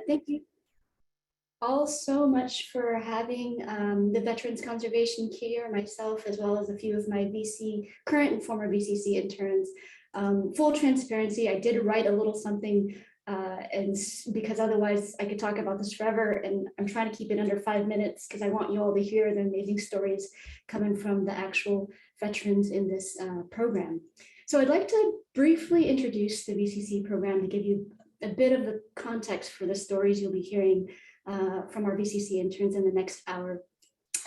Thank you all so much for having the Veterans Conservation here, myself, as well as a few of my current and former VCC interns. Full transparency, I did write a little something and because otherwise I could talk about this forever, and I'm trying to keep it under 5 minutes because I want you all to hear the amazing stories coming from the actual veterans in this program. So I'd like to briefly introduce the VCC program to give you a bit of the context for the stories you'll be hearing from our VCC interns in the next hour.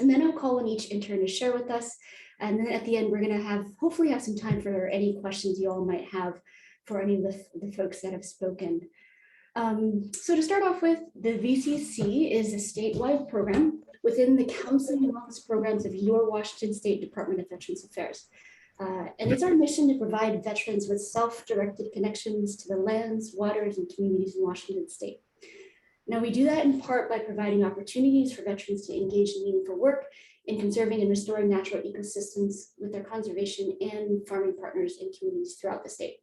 And then I'll call on each intern to share with us. And then at the end, we're gonna hopefully have some time for any questions you all might have for any of the folks that have spoken. So to start off with, the VCC is a statewide program within the Counseling and Wellness Programs of your Washington State Department of Veterans Affairs. And it's our mission to provide veterans with self-directed connections to the lands, waters, and communities in Washington State. Now, we do that in part by providing opportunities for veterans to engage in meaningful work in conserving and restoring natural ecosystems with their conservation and farming partners in communities throughout the state.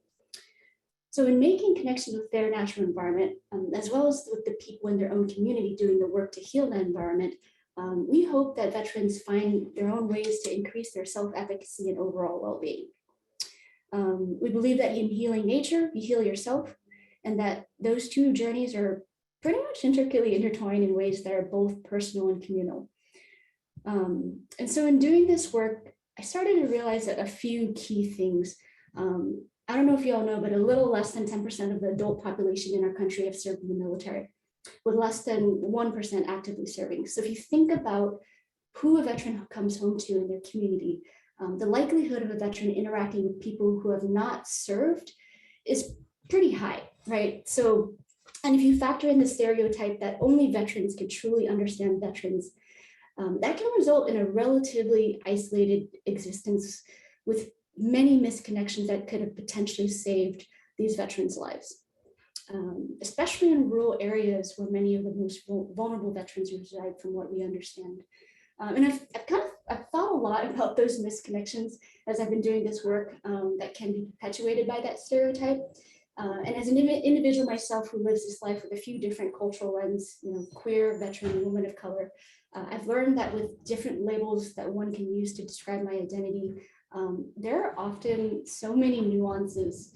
So in making connections with their natural environment, as well as with the people in their own community doing the work to heal that environment, we hope that veterans find their own ways to increase their self-efficacy and overall well-being. We believe that in healing nature, you heal yourself, and that those two journeys are pretty much intricately intertwined in ways that are both personal and communal. And so in doing this work, I started to realize that a few key things. I don't know if you all know, but a little less than 10% of the adult population in our country have served in the military, with less than 1% actively serving. So if you think about who a veteran comes home to in their community, the likelihood of a veteran interacting with people who have not served is pretty high, right? So, and if you factor in the stereotype that only veterans can truly understand veterans, that can result in a relatively isolated existence with many misconnections that could have potentially saved these veterans' lives, especially in rural areas where many of the most vulnerable veterans reside, from what we understand. And I've thought a lot about those misconnections as I've been doing this work that can be perpetuated by that stereotype. And as an individual myself who lives this life with a few different cultural lenses, queer, veteran, woman of color, I've learned that with different labels that one can use to describe my identity, there are often so many nuances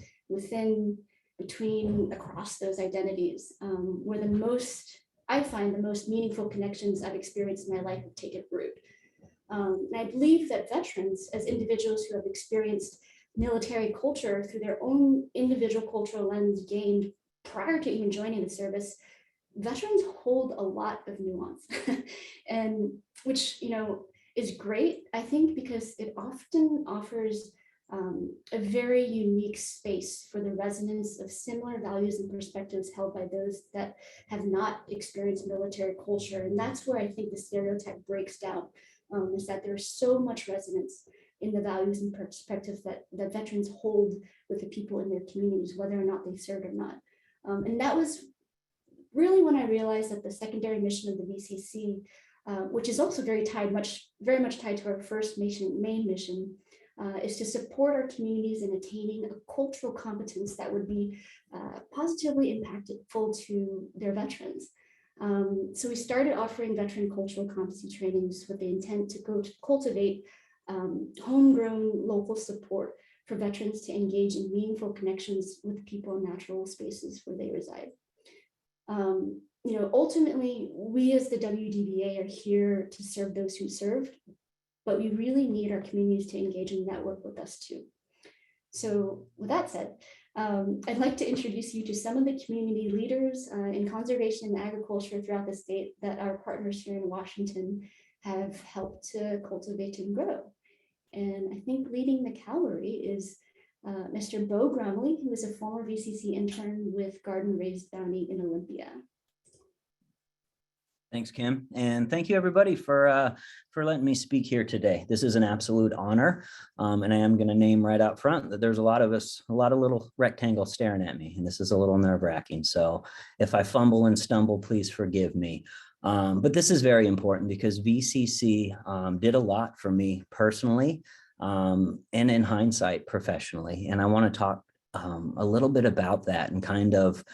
across those identities, where I find the most meaningful connections I've experienced in my life have taken root. And I believe that veterans, as individuals who have experienced military culture through their own individual cultural lens gained prior to even joining the service, veterans hold a lot of nuance, and which is great, I think, because it often offers a very unique space for the resonance of similar values and perspectives held by those that have not experienced military culture. And that's where I think the stereotype breaks down, is that there's so much resonance in the values and perspectives that veterans hold with the people in their communities, whether or not they served or not. And that was really when I realized that the secondary mission of the VCC, which is also very much tied to our first main mission, is to support our communities in attaining a cultural competence that would be positively impactful to their veterans. So we started offering veteran cultural competency trainings with the intent to cultivate homegrown local support for veterans to engage in meaningful connections with people in natural spaces where they reside. Ultimately, we as the WDVA are here to serve those who served, but we really need our communities to engage and network with us too. So with that said, I'd like to introduce you to some of the community leaders in conservation and agriculture throughout the state that our partners here in Washington have helped to cultivate and grow. And I think leading the cavalry is Mr. Bo Grumley, who is a former VCC intern with Garden Raised Bounty in Olympia. Thanks, Kim, and thank you everybody for letting me speak here today. This is an absolute honor, and I am going to name right out front that there's a lot of little rectangles staring at me, and this is a little nerve-wracking. So if I fumble and stumble, please forgive me. But this is very important because VCC did a lot for me personally, and in hindsight professionally, and I want to talk a little bit about that and kind of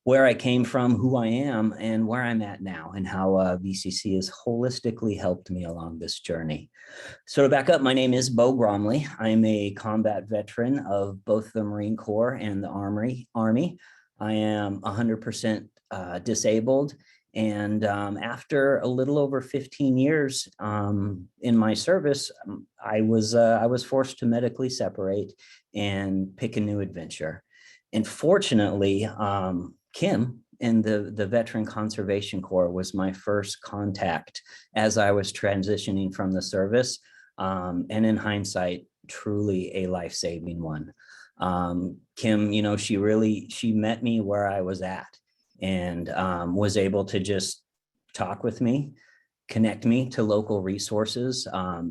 where I came from, who I am, and where I'm at now, and how VCC has holistically helped me along this journey. So to back up, my name is Bo Gromley. I'm a combat veteran of both the Marine Corps and the Army. I am 100% disabled. And after a little over 15 years in my service, I was forced to medically separate and pick a new adventure. And fortunately, Kim in the Veteran Conservation Corps was my first contact as I was transitioning from the service. And in hindsight, truly a life-saving one. Kim, she met me where I was at, and was able to just talk with me, connect me to local resources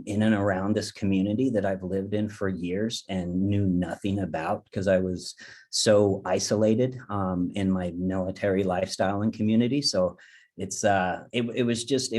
in and around this community that I've lived in for years and knew nothing about because I was so isolated in my military lifestyle and community. So it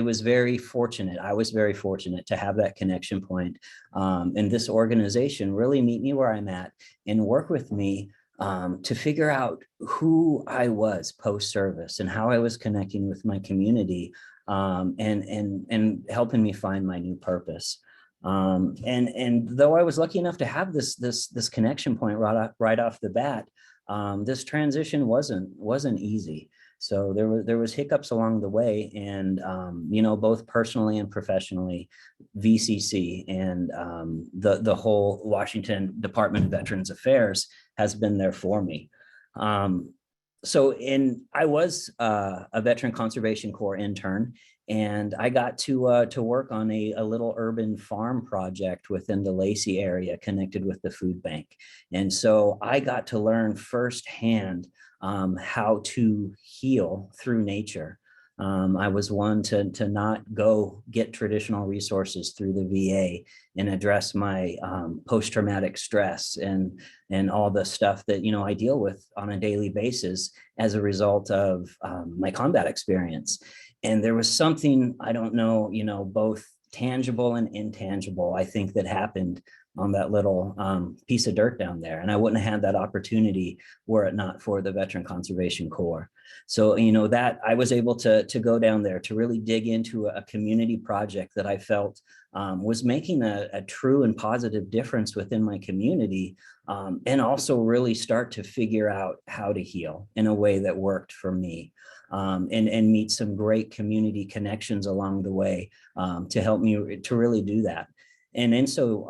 was very fortunate. I was very fortunate to have that connection point. And this organization really meet me where I'm at and work with me to figure out who I was post-service and how I was connecting with my community, and helping me find my new purpose. And though I was lucky enough to have this connection point right off the bat, this transition wasn't easy. So there was hiccups along the way, and both personally and professionally, VCC and the whole Washington Department of Veterans Affairs has been there for me. I was a Veteran Conservation Corps intern, and I got to work on a little urban farm project within the Lacey area connected with the food bank. And so I got to learn firsthand how to heal through nature. I was one to not go get traditional resources through the VA and address my post-traumatic stress and all the stuff that I deal with on a daily basis as a result of my combat experience. And there was something, I don't know, both tangible and intangible, I think, that happened on that little piece of dirt down there. And I wouldn't have had that opportunity were it not for the Veteran Conservation Corps. So, that I was able to go down there to really dig into a community project that I felt was making a true and positive difference within my community, and also really start to figure out how to heal in a way that worked for me. And meet some great community connections along the way to help me to really do that. And so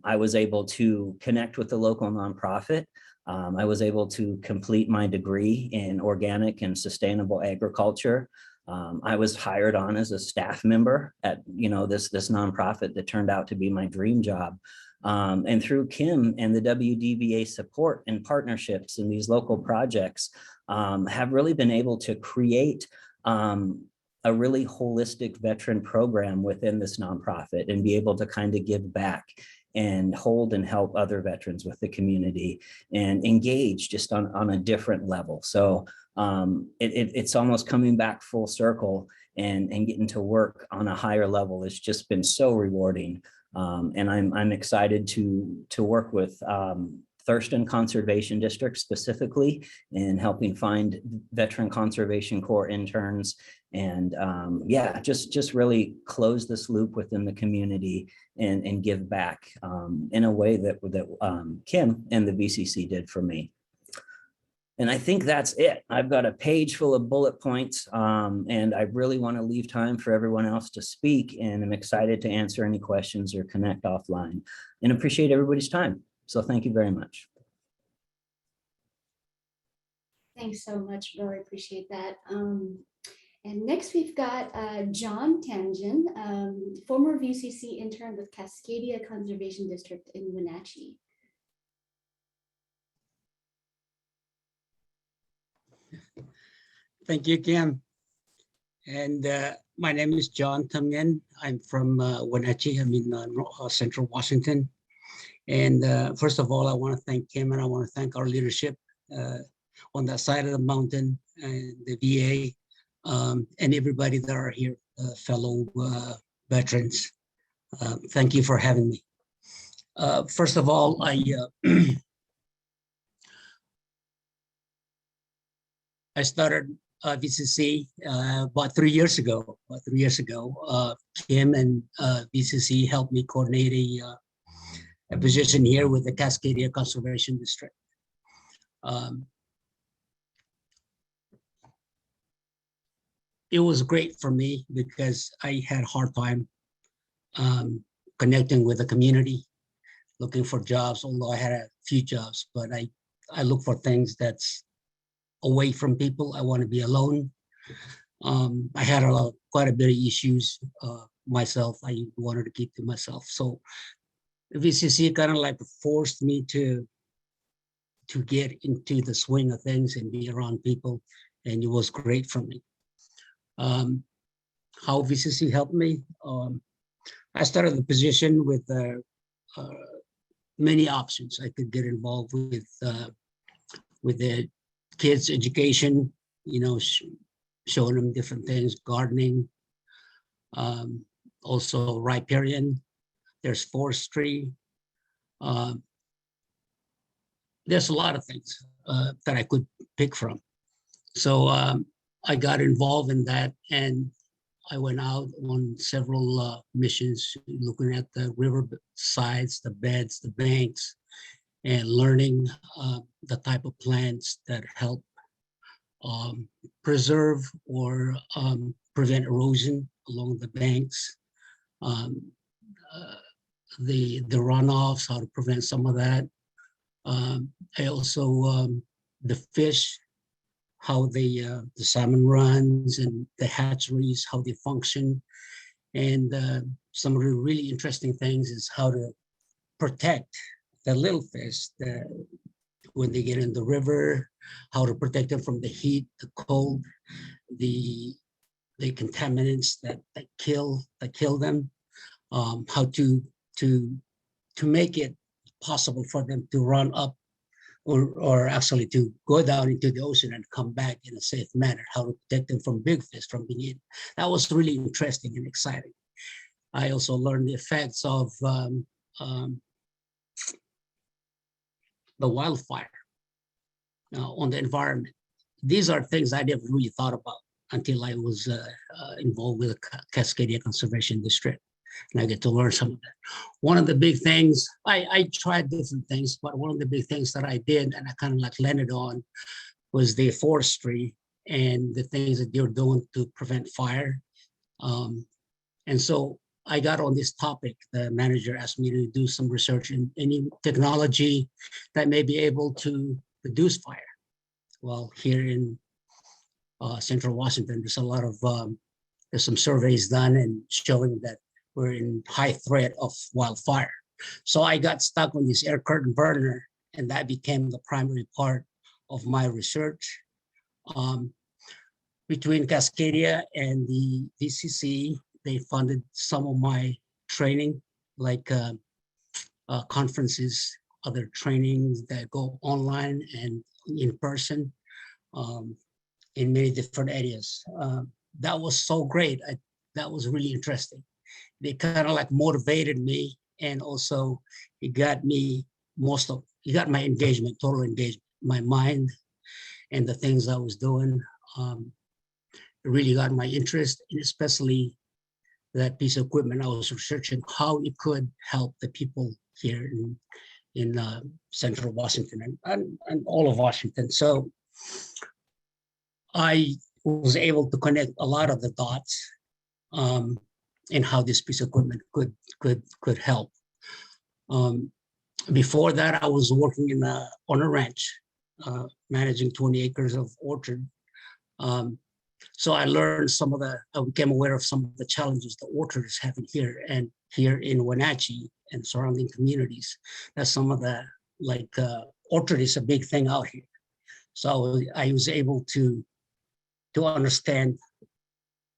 I was able to connect with the local nonprofit. I was able to complete my degree in organic and sustainable agriculture. I was hired on as a staff member at this nonprofit that turned out to be my dream job. And through Kim and the WDVA support and partnerships in these local projects, have really been able to create a really holistic veteran program within this nonprofit and be able to kind of give back and hold and help other veterans with the community and engage just on a different level. So it's almost coming back full circle and getting to work on a higher level. It's just been so rewarding. And I'm excited to work with Thurston Conservation District specifically in helping find Veteran Conservation Corps interns and just really close this loop within the community and give back in a way that Kim and the VCC did for me. And I think that's it. I've got a page full of bullet points, and I really want to leave time for everyone else to speak, and I'm excited to answer any questions or connect offline and appreciate everybody's time. So thank you very much. Thanks so much, Bill. I appreciate that. And next we've got John Tangen, former VCC intern with Cascadia Conservation District in Wenatchee. Thank you, Kim. And my name is John Tangen. I'm from Wenatchee. I'm in Central Washington. And first of all, I want to thank Kim, and I want to thank our leadership on that side of the mountain, and the VA, and everybody that are here, fellow veterans. Thank you for having me. First of all, I I started VCC about 3 years ago. Kim and VCC helped me coordinate a position here with the Cascadia Conservation District. It was great for me because I had a hard time connecting with the community, looking for jobs, although I had a few jobs, but I look for things that's away from people. I want to be alone. I had quite a bit of issues myself. I wanted to keep to myself. So VCC kind of like forced me to get into the swing of things and be around people, and it was great for me. How VCC helped me? I started the position with many options. I could get involved with the kids' education, showing them different things, gardening, also riparian. There's forestry. There's a lot of things that I could pick from. So I got involved in that, and I went out on several missions, looking at the river sides, the beds, the banks, and learning the type of plants that help preserve or prevent erosion along the banks. The runoffs, how to prevent some of that. I also, the fish, how the salmon runs and the hatcheries, how they function. And some of the really interesting things is how to protect the little fish when they get in the river, how to protect them from the heat, the cold, the contaminants that kill them, how to make it possible for them to run up or actually to go down into the ocean and come back in a safe manner, how to protect them from big fish from being eaten. That was really interesting and exciting. I also learned the effects of the wildfire on the environment. These are things I never really thought about until I was involved with the Cascadia Conservation District. And I get to learn some of that. One of the big things, I tried different things, but one of the big things that I did and I kind of like landed on was the forestry and the things that they're doing to prevent fire. And so I got on this topic. The manager asked me to do some research in any technology that may be able to reduce fire. Well, here in Central Washington, there's a lot of, there's some surveys done and showing that we're in high threat of wildfire. So I got stuck on this air curtain burner, and that became the primary part of my research. Between Cascadia and the VCC, they funded some of my training, like conferences, other trainings that go online and in person in many different areas. That was so great. That was really interesting. They kind of like motivated me, and also it got me it got my engagement, total engagement, my mind and the things I was doing. It really got my interest, and especially that piece of equipment I was researching, how it could help the people here in Central Washington and all of Washington. So I was able to connect a lot of the dots in how this piece of equipment could help. Before that, I was working on a ranch, managing 20 acres of orchard. So I learned I became aware of some of the challenges the orchard is having here in Wenatchee and surrounding communities. That's some of the, orchard is a big thing out here. So I was able to understand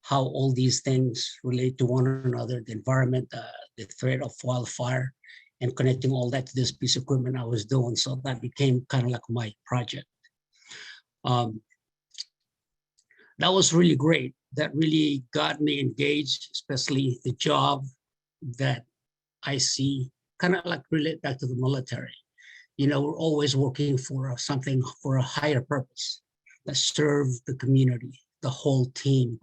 how all these things relate to one another, the environment, the threat of wildfire, and connecting all that to this piece of equipment I was doing. So that became kind of like my project. That was really great. That really got me engaged, especially the job that I see, kind of like relate back to the military. We're always working for something, for a higher purpose. that serve the community, the whole team.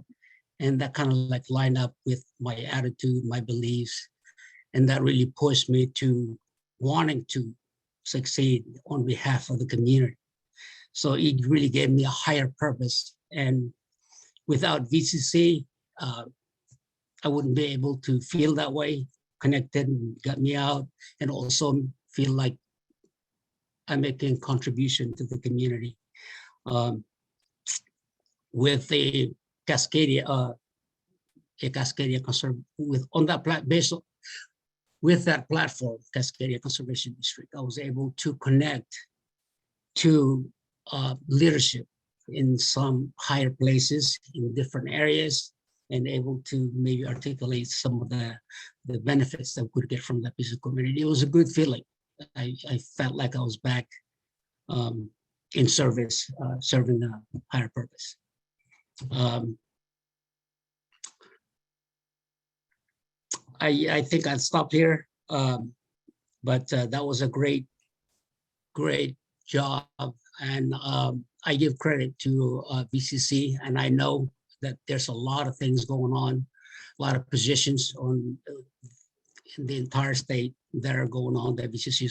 And that kind of like lined up with my attitude, my beliefs. And that really pushed me to wanting to succeed on behalf of the community. So it really gave me a higher purpose. And without VCC, I wouldn't be able to feel that way, connected, and got me out, and also feel like I'm making a contribution to the community. With the Cascadia, with on that based with that platform, Cascadia Conservation District, I was able to connect to leadership in some higher places in different areas, and able to maybe articulate some of the benefits that we could get from that piece of community. It was a good feeling. I felt like I was back in service, serving a higher purpose. I think I'll stop here, but that was a great job. And I give credit to VCC, and I know that there's a lot of things going on, a lot of positions on in the entire state that are going on, that VCC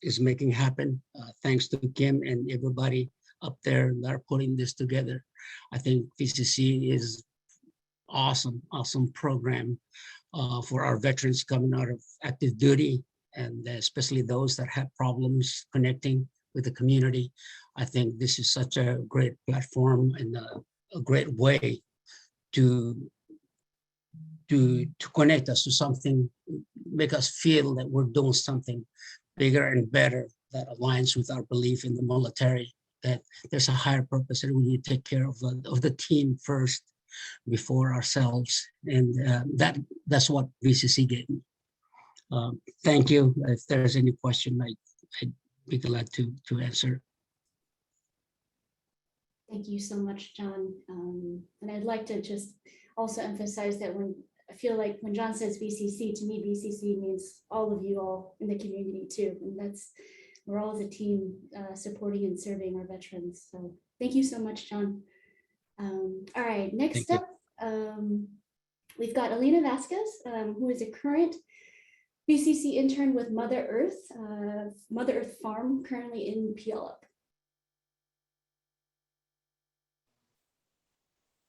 is making happen. Thanks to Kim and everybody up there that are putting this together. I think VCC is awesome program for our veterans coming out of active duty, and especially those that have problems connecting with the community. I think this is such a great platform and a great way to connect us to something, make us feel that we're doing something bigger and better that aligns with our belief in the military, that there's a higher purpose, and we need to take care of the team first before ourselves. And that's what VCC gave me. Thank you. If there's any question, I'd be glad to answer. Thank you so much, John. And I'd like to just also emphasize that I feel like when John says VCC, to me, VCC means all of you all in the community too. And we're all as a team supporting and serving our veterans. So thank you so much, John. All right, next up, we've got Elena Vazquez, who is a current VCC intern with Mother Earth Farm, currently in Puyallup.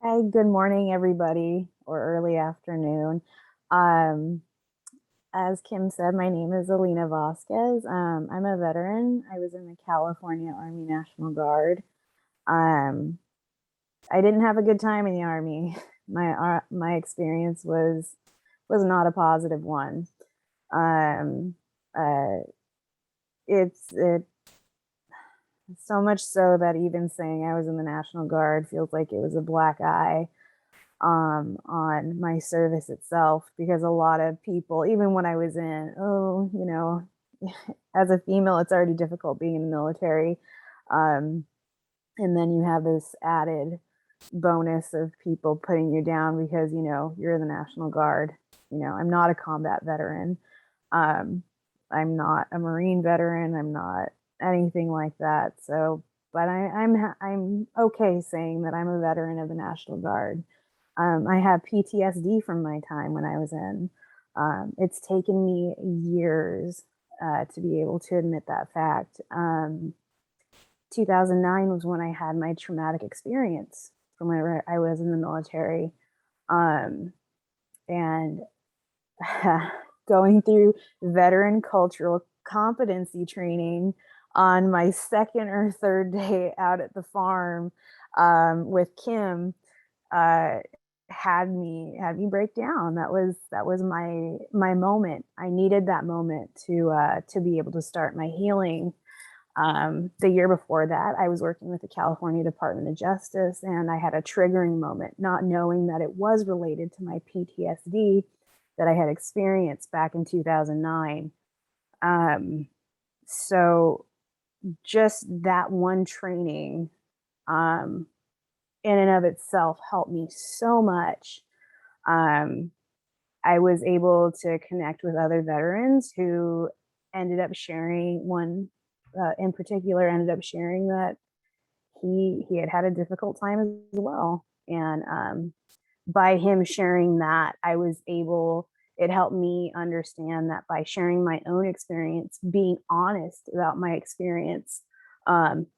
Hi, good morning, everybody, or early afternoon. As Kim said, my name is Elena Vazquez. I'm a veteran. I was in the California Army National Guard. I didn't have a good time in the Army. My experience was not a positive one. It's so much so that even saying I was in the National Guard feels like it was a black eye on my service itself, because a lot of people, even when I was in, as a female, it's already difficult being in the military. And then you have this added bonus of people putting you down because, you're in the National Guard. I'm not a combat veteran. I'm not a Marine veteran. I'm not anything like that. So, but I'm okay saying that I'm a veteran of the National Guard. I have PTSD from my time when I was in. It's taken me years to be able to admit that fact. 2009 was when I had my traumatic experience from when I was in the military. And going through veteran cultural competency training on my second or third day out at the farm with Kim had me break down. That was my moment. I needed that moment to be able to start my healing. The year before that, I was working with the California Department of Justice, and I had a triggering moment, not knowing that it was related to my PTSD that I had experienced back in 2009. So just that one training in and of itself helped me so much. I was able to connect with other veterans who ended up sharing, one in particular ended up sharing that he had a difficult time as well. And by him sharing that, it helped me understand that by sharing my own experience, being honest about my experience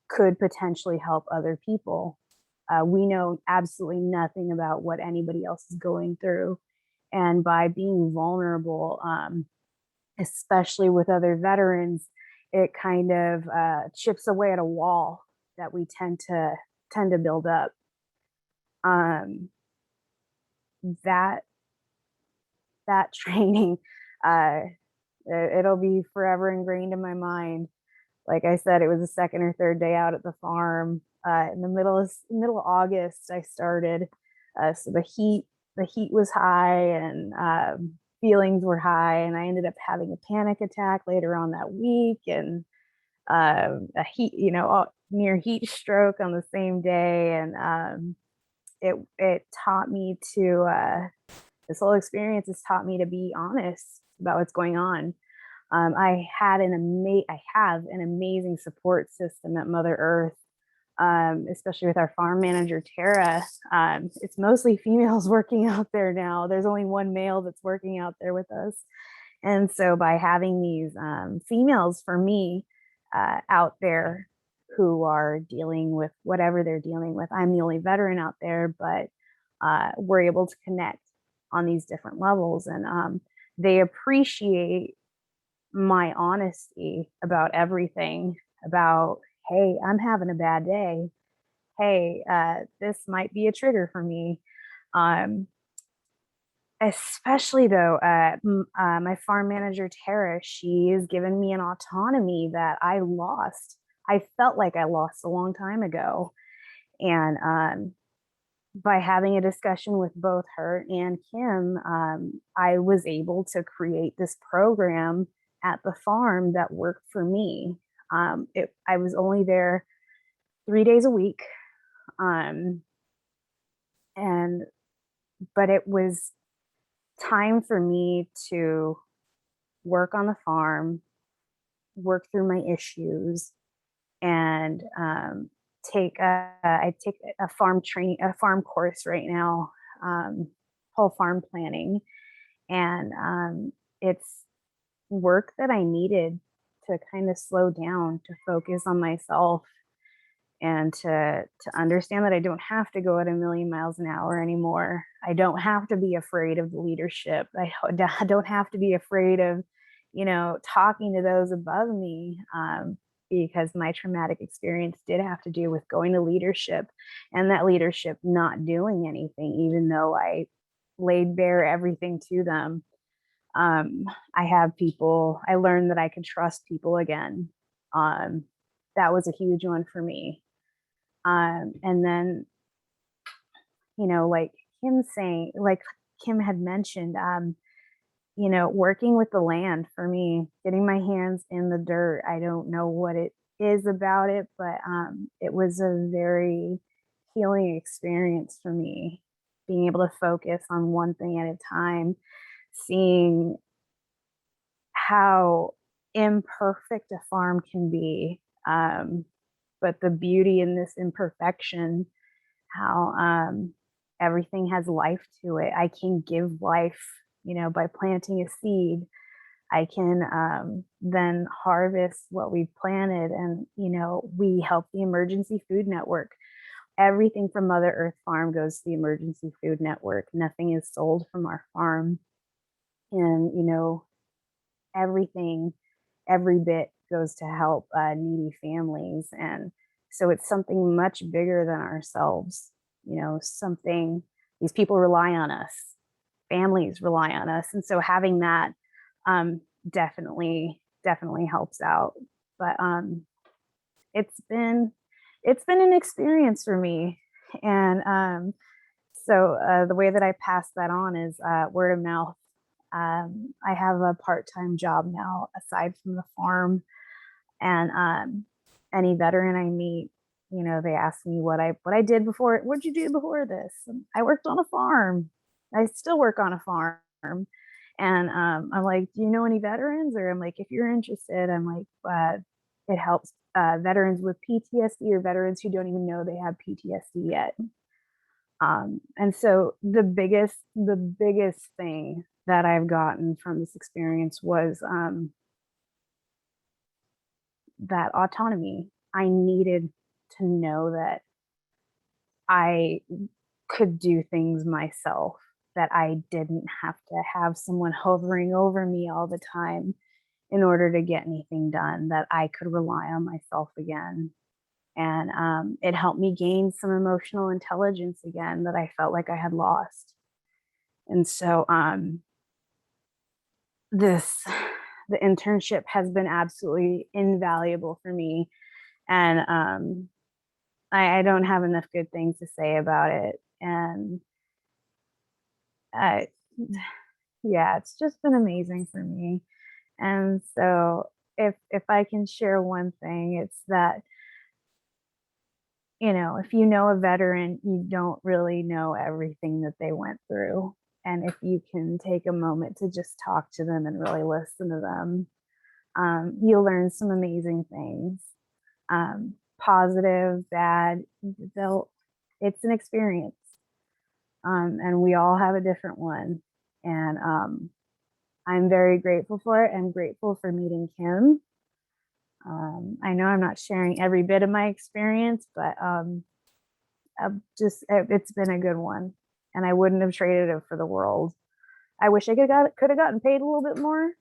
could potentially help other people. We know absolutely nothing about what anybody else is going through. And by being vulnerable, especially with other veterans, it kind of chips away at a wall that we tend to build up. That training, it'll be forever ingrained in my mind. Like I said, it was the second or third day out at the farm. In the middle of August, I started. So the heat was high, and feelings were high, and I ended up having a panic attack later on that week, and a heat, near heat stroke on the same day. And it taught me to this whole experience has taught me to be honest about what's going on. I have an amazing support system at Mother Earth, especially with our farm manager, Tara. It's mostly females working out there now. There's only one male that's working out there with us. And so by having these females for me out there who are dealing with whatever they're dealing with, I'm the only veteran out there, but we're able to connect on these different levels. And they appreciate my honesty about everything, about, hey, I'm having a bad day. Hey, this might be a trigger for me. Especially though, my farm manager, Tara, she has given me an autonomy that I lost. I felt like I lost a long time ago. And by having a discussion with both her and Kim, I was able to create this program at the farm that worked for me. I was only there 3 days a week. But it was time for me to work on the farm, work through my issues, and I take a farm course right now, called farm planning. And it's work that I needed to kind of slow down, to focus on myself, and to understand that I don't have to go at 1,000,000 miles an hour anymore. I don't have to be afraid of the leadership. I don't have to be afraid of, talking to those above me, because my traumatic experience did have to do with going to leadership, and that leadership not doing anything, even though I laid bare everything to them. I learned that I could trust people again. That was a huge one for me. And then, like Kim had mentioned, working with the land for me, getting my hands in the dirt. I don't know what it is about it, but it was a very healing experience for me, being able to focus on one thing at a time, seeing how imperfect a farm can be, but the beauty in this imperfection, how everything has life to it. I can give life, by planting a seed. I can then harvest what we've planted, and we help the Emergency Food Network. Everything from Mother Earth Farm goes to the Emergency Food Network. Nothing is sold from our farm. And everything, every bit goes to help needy families. And so it's something much bigger than ourselves, something, these people rely on us, families rely on us. And so having that definitely helps out. But it's been an experience for me. And so the way that I pass that on is word of mouth. I have a part-time job now aside from the farm, and any veteran I meet, they ask me what I did before. What'd you do before this? And I worked on a farm. I still work on a farm. And I'm like, do you know any veterans? Or I'm like, if you're interested, I'm like, It helps veterans with PTSD or veterans who don't even know they have PTSD yet. And so the biggest thing that I've gotten from this experience was that autonomy. I needed to know that I could do things myself, that I didn't have to have someone hovering over me all the time in order to get anything done, that I could rely on myself again. And it helped me gain some emotional intelligence again that I felt like I had lost. And so the internship has been absolutely invaluable for me. And I don't have enough good things to say about it. And yeah, it's just been amazing for me. And so if I can share one thing, it's that, you know, if you know a veteran, you don't really know everything that they went through. And if you can take a moment to just talk to them and really listen to them, you'll learn some amazing things. Positive, bad, it's an experience. And we all have a different one. And I'm very grateful for it. I'm grateful for meeting Kim. I know I'm not sharing every bit of my experience, but it's been a good one, and I wouldn't have traded it for the world. I wish I could have gotten paid a little bit more.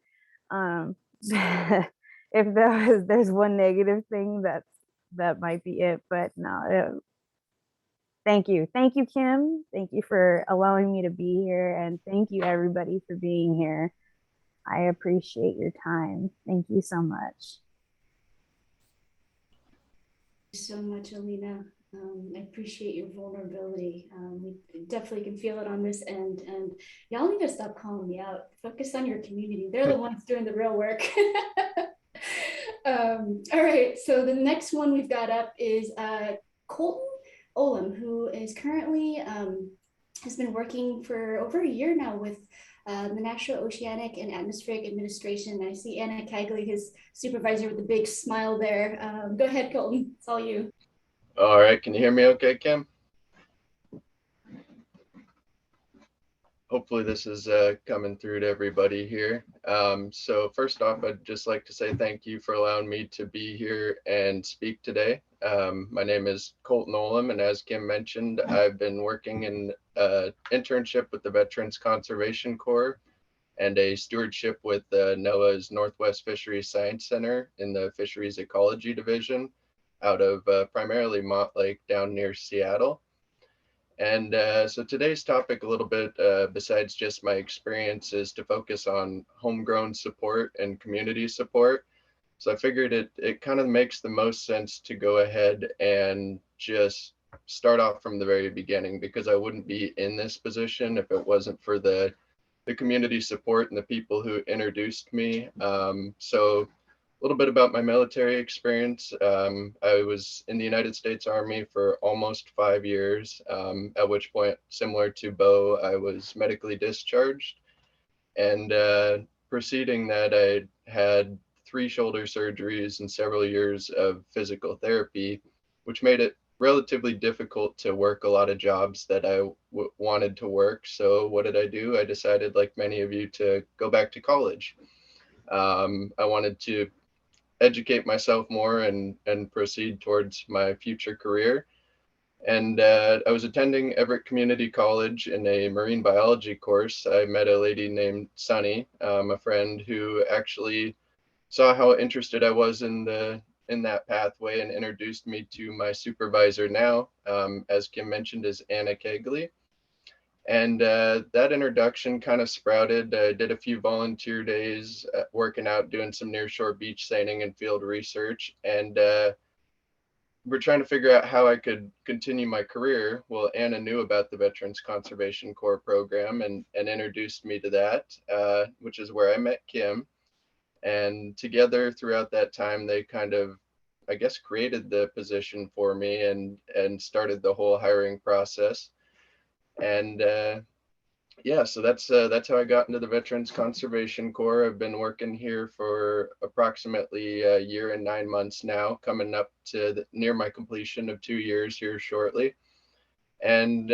If there's one negative thing, that might be it. But no, thank you, Kim. Thank you for allowing me to be here, and thank you everybody for being here. I appreciate your time. Thank you so much. So much, Elena. I appreciate your vulnerability. We definitely can feel it on this end, and y'all need to stop calling me out. Focus on your community. They're the ones doing the real work. All right, so the next one we've got up is Colton Olam, who is currently has been working for over a year now with the National Oceanic and Atmospheric Administration. I see Anna Cagley, his supervisor, with a big smile there. Go ahead, Colton. It's all you. All right. Can you hear me okay, Kim? Hopefully this is coming through to everybody here. So first off, I'd just like to say thank you for allowing me to be here and speak today. My name is Colton Olam, and as Kim mentioned, I've been working in an internship with the Veterans Conservation Corps and a stewardship with NOAA's Northwest Fisheries Science Center in the Fisheries Ecology Division out of primarily Mont Lake down near Seattle. And so today's topic, a little bit besides just my experience, is to focus on homegrown support and community support. So I figured it kind of makes the most sense to go ahead and just start off from the very beginning, because I wouldn't be in this position if it wasn't for the community support and the people who introduced me. So a little bit about my military experience. I was in the United States Army for almost 5 years, at which point, similar to Bo, I was medically discharged. And preceding that, I had 3 shoulder surgeries and several years of physical therapy, which made it relatively difficult to work a lot of jobs that I wanted to work. So what did I do? I decided, like many of you, to go back to college. I wanted to educate myself more and proceed towards my future career. And I was attending Everett Community College in a marine biology course. I met a lady named Sunny, a friend who actually saw how interested I was in that pathway and introduced me to my supervisor now, as Kim mentioned, is Anna Cagley. And that introduction kind of sprouted. I did a few volunteer days working out, doing some nearshore beach seining and field research. And we're trying to figure out how I could continue my career. Well, Anna knew about the Veterans Conservation Corps program and introduced me to that, which is where I met Kim. And together throughout that time, they kind of, I guess, created the position for me and started the whole hiring process. And yeah, so that's how I got into the Veterans Conservation Corps. I've been working here for approximately a year and 9 months now, coming up to near my completion of 2 years here shortly. And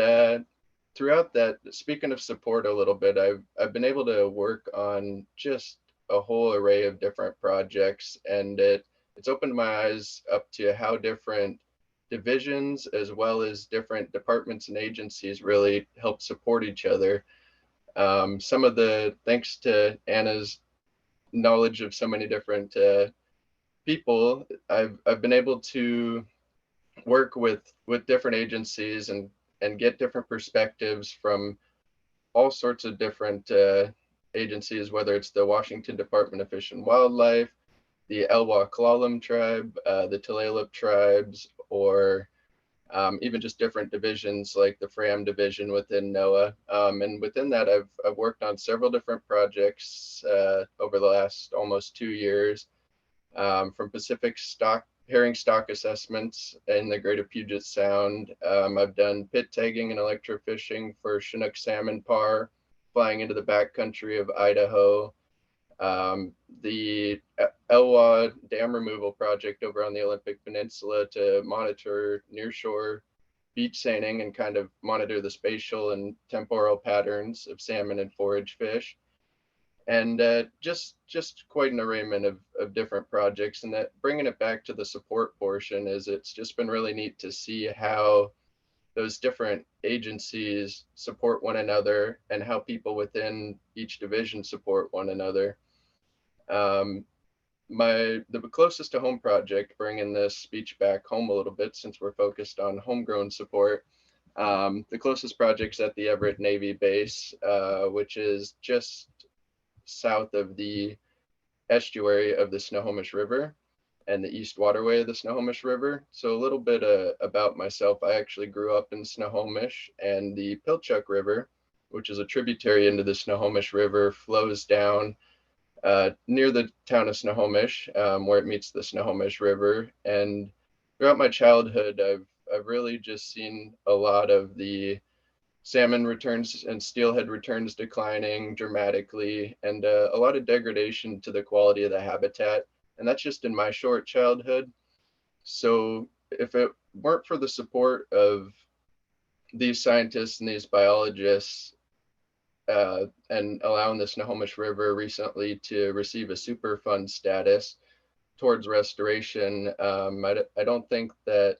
throughout that, speaking of support a little bit, I've been able to work on just a whole array of different projects, and it's opened my eyes up to how different divisions as well as different departments and agencies really help support each other. Some of the, thanks to Anna's knowledge of so many different people, I've been able to work with different agencies and get different perspectives from all sorts of different agencies, whether it's the Washington Department of Fish and Wildlife, the Elwha Klallam tribe, the Tulalip tribes, or even just different divisions like the Fram division within NOAA. And within that, I've worked on several different projects over the last almost 2 years, from Pacific herring stock assessments in the Greater Puget Sound. I've done pit tagging and electrofishing for Chinook salmon parr, flying into the backcountry of Idaho. The Elwha dam removal project over on the Olympic Peninsula to monitor nearshore beach seining and kind of monitor the spatial and temporal patterns of salmon and forage fish. And just quite an arrayment of different projects. And that, bringing it back to the support portion, is it's just been really neat to see how those different agencies support one another and how people within each division support one another. The closest to home project, bringing this speech back home a little bit since we're focused on homegrown support, the closest project's at the Everett Navy Base, which is just south of the estuary of the Snohomish River and the east waterway of the Snohomish River. So a little bit about myself. I actually grew up in Snohomish, and the Pilchuck River, which is a tributary into the Snohomish River, flows down near the town of Snohomish, where it meets the Snohomish River. And throughout my childhood, I've really just seen a lot of the salmon returns and steelhead returns declining dramatically, and a lot of degradation to the quality of the habitat. And that's just in my short childhood. So if it weren't for the support of these scientists and these biologists, and allowing the Snohomish River recently to receive a Superfund status towards restoration, I don't think that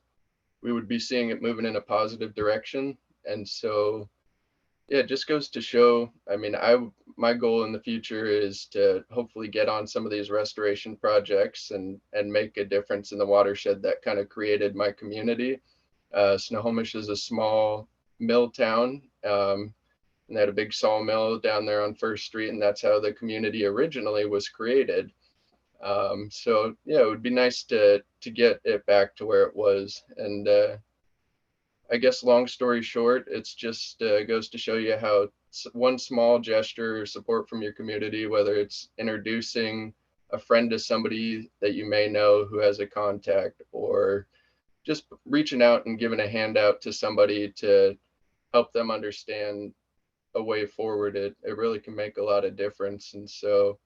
we would be seeing it moving in a positive direction. And so, yeah, it just goes to show, I mean, my goal in the future is to hopefully get on some of these restoration projects and make a difference in the watershed that kind of created my community. Snohomish is a small mill town, and they had a big sawmill down there on First Street, and that's how the community originally was created. So yeah, it would be nice to get it back to where it was. And I guess long story short, it's just goes to show you how one small gesture or support from your community, whether it's introducing a friend to somebody that you may know who has a contact, or just reaching out and giving a handout to somebody to help them understand a way forward, it really can make a lot of difference. And so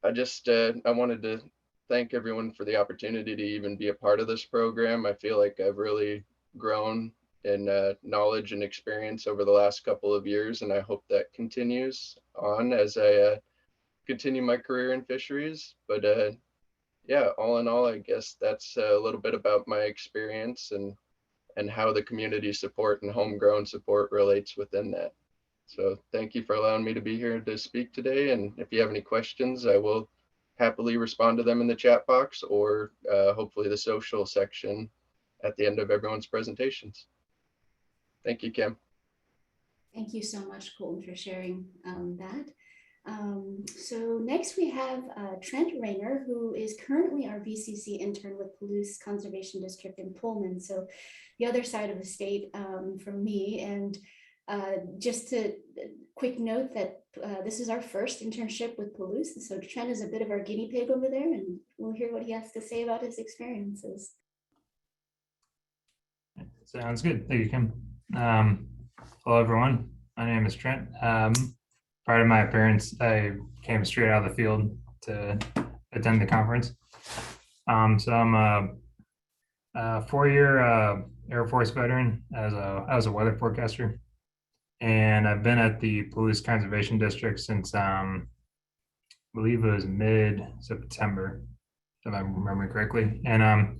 I just I wanted to thank everyone for the opportunity to even be a part of this program. I feel like I've really grown in knowledge and experience over the last couple of years, and I hope that continues on as I continue my career in fisheries. But yeah, all in all, I guess that's a little bit about my experience and how the community support and homegrown support relates within that. So thank you for allowing me to be here to speak today. And if you have any questions, I will happily respond to them in the chat box, or hopefully the social section at the end of everyone's presentations. Thank you, Kim. Thank you so much, Colton, for sharing that. So next we have Trent Rayner, who is currently our VCC intern with Palouse Conservation District in Pullman. So the other side of the state from me. And just to quick note that this is our first internship with Palouse. So Trent is a bit of our guinea pig over there, and we'll hear what he has to say about his experiences. Sounds good. Thank you, Kim. Hello, everyone. My name is Trent. Prior to my appearance, I came straight out of the field to attend the conference. So I'm a 4-year Air Force veteran I was a weather forecaster, and I've been at the Police Conservation District since I believe it was mid-September, if I'm remembering correctly. And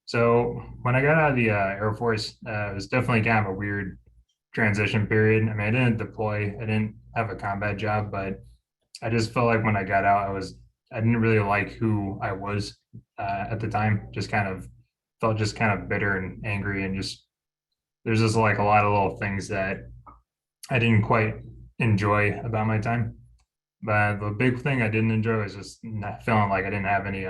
so when I got out of the Air Force, it was definitely kind of a weird transition period. I mean, I didn't deploy, I didn't have a combat job, but I just felt like when I got out, I didn't really like who I was at the time. Just kind of felt just kind of bitter and angry, and just there's just like a lot of little things that I didn't quite enjoy about my time. But the big thing I didn't enjoy was just not feeling like I didn't have any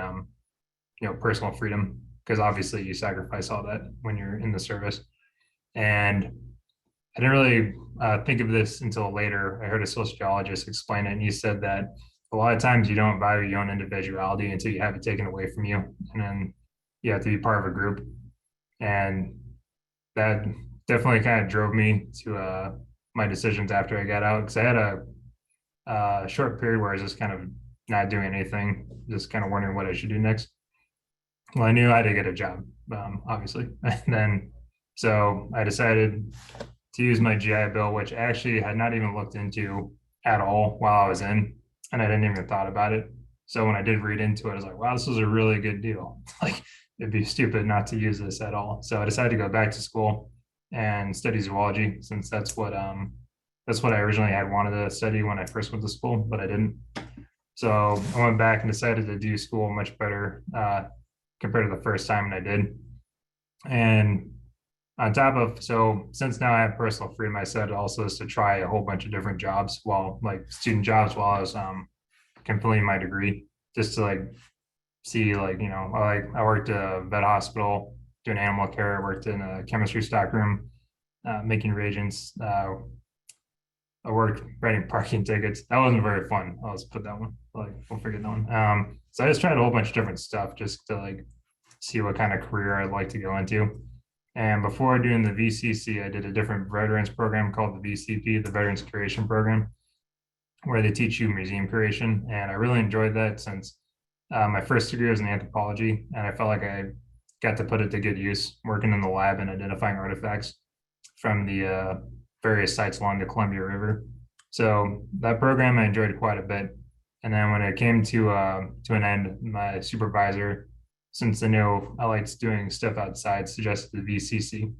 personal freedom, because obviously you sacrifice all that when you're in the service. And I didn't really think of this until later. I heard a sociologist explain it, and he said that a lot of times you don't value your own individuality until you have it taken away from you, and then you have to be part of a group. And that definitely kind of drove me to my decisions after I got out, because I had a short period where I was just kind of not doing anything, just kind of wondering what I should do next. Well, I knew I had to get a job, obviously. And then, so I decided to use my GI Bill, which I actually had not even looked into at all while I was in, and I didn't even thought about it. So when I did read into it, I was like, wow, this is a really good deal. Like, it'd be stupid not to use this at all. So I decided to go back to school and study zoology, since that's what I originally had wanted to study when I first went to school, but I didn't. So I went back and decided to do school much better compared to the first time, and I did. And on top of, so since now I have personal freedom, I said also is to try a whole bunch of different jobs, like student jobs, while I was completing my degree, just to like see, like, I worked at a vet hospital doing animal care. I worked in a chemistry stockroom making reagents. I worked writing parking tickets. That wasn't very fun. I'll just put that one, like, we'll forget that one. So I just tried a whole bunch of different stuff just to like see what kind of career I'd like to go into. And before doing the VCC, I did a different veterans program called the VCP, the Veterans Curation Program, where they teach you museum curation. And I really enjoyed that, since my first degree was in anthropology, and I felt like I got to put it to good use working in the lab and identifying artifacts from the various sites along the Columbia River. So that program I enjoyed quite a bit. And then when it came to an end, my supervisor, since I knew I liked doing stuff outside, suggested the VCC.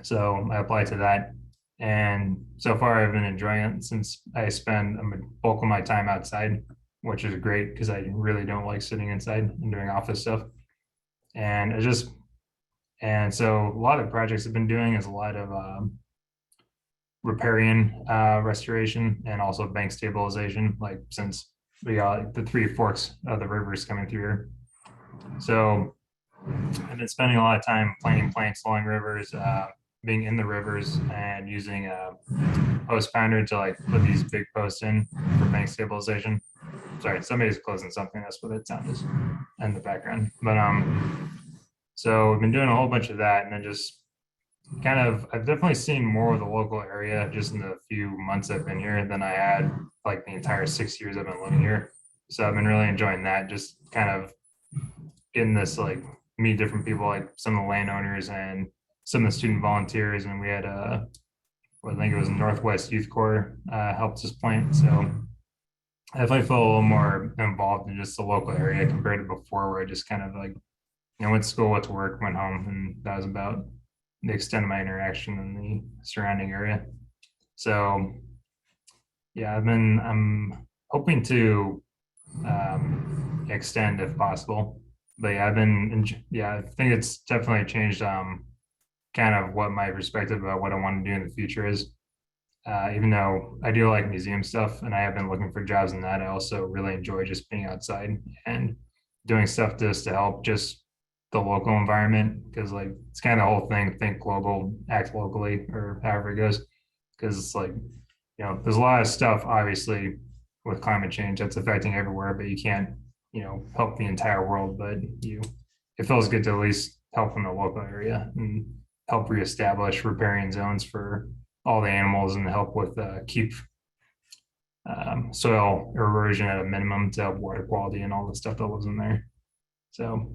So I applied to that. And so far I've been enjoying it, since I spend a bulk of my time outside, which is great because I really don't like sitting inside and doing office stuff. And so a lot of projects I've been doing is a lot of riparian restoration, and also bank stabilization, like since we got like the 3 forks of the rivers coming through here. So I've been spending a lot of time planting planks along rivers, being in the rivers, and using a post pounder to like put these big posts in for bank stabilization. Sorry, somebody's closing something. That's what it sound is in the background. But so we've been doing a whole bunch of that, and then just kind of, I've definitely seen more of the local area just in the few months I've been here than I had like the entire 6 years I've been living here. So I've been really enjoying that, just kind of getting this, like, meet different people, like some of the landowners and some of the student volunteers. And we had I think it was Northwest Youth Corps helped us plant. So I definitely feel a little more involved in just the local area compared to before, where I just kind of like, went to school, went to work, went home, and that was about the extent of my interaction in the surrounding area. So yeah, I'm hoping to extend if possible. But yeah, I think it's definitely changed kind of what my perspective about what I want to do in the future is. Even though I do like museum stuff and I have been looking for jobs in that, I also really enjoy just being outside and doing stuff just to help just the local environment, because like it's kind of the whole thing, think global, act locally, or however it goes. Because it's like, there's a lot of stuff obviously with climate change that's affecting everywhere, but you can't, help the entire world. But it feels good to at least help in the local area and help reestablish riparian zones for all the animals and help with keep soil erosion at a minimum to help water quality and all the stuff that lives in there. So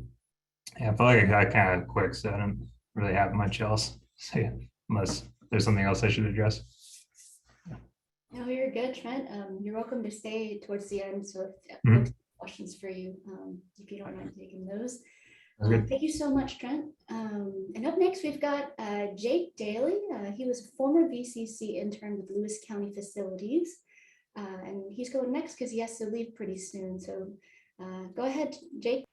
yeah, I feel like I got kind of quick, so I don't really have much else. So yeah, unless there's something else I should address. No, you're good, Trent. You're welcome to stay towards the end. So if Mhm. folks have questions for you, if you don't mind taking those. That's good. Thank you so much, Trent. And up next, we've got Jake Daly. He was former VCC intern with Lewis County Facilities. And he's going next because he has to leave pretty soon. So go ahead, Jake.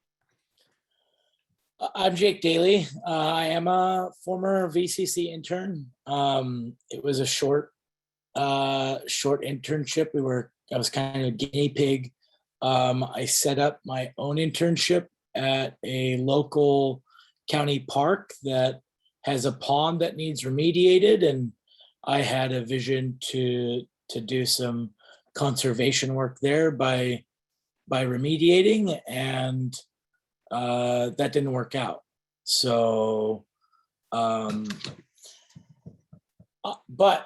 I'm Jake Daly. I am a former VCC intern. It was a short internship. I was kind of a guinea pig. I set up my own internship at a local county park that has a pond that needs remediated, and I had a vision to do some conservation work there by remediating, and that didn't work out. So, but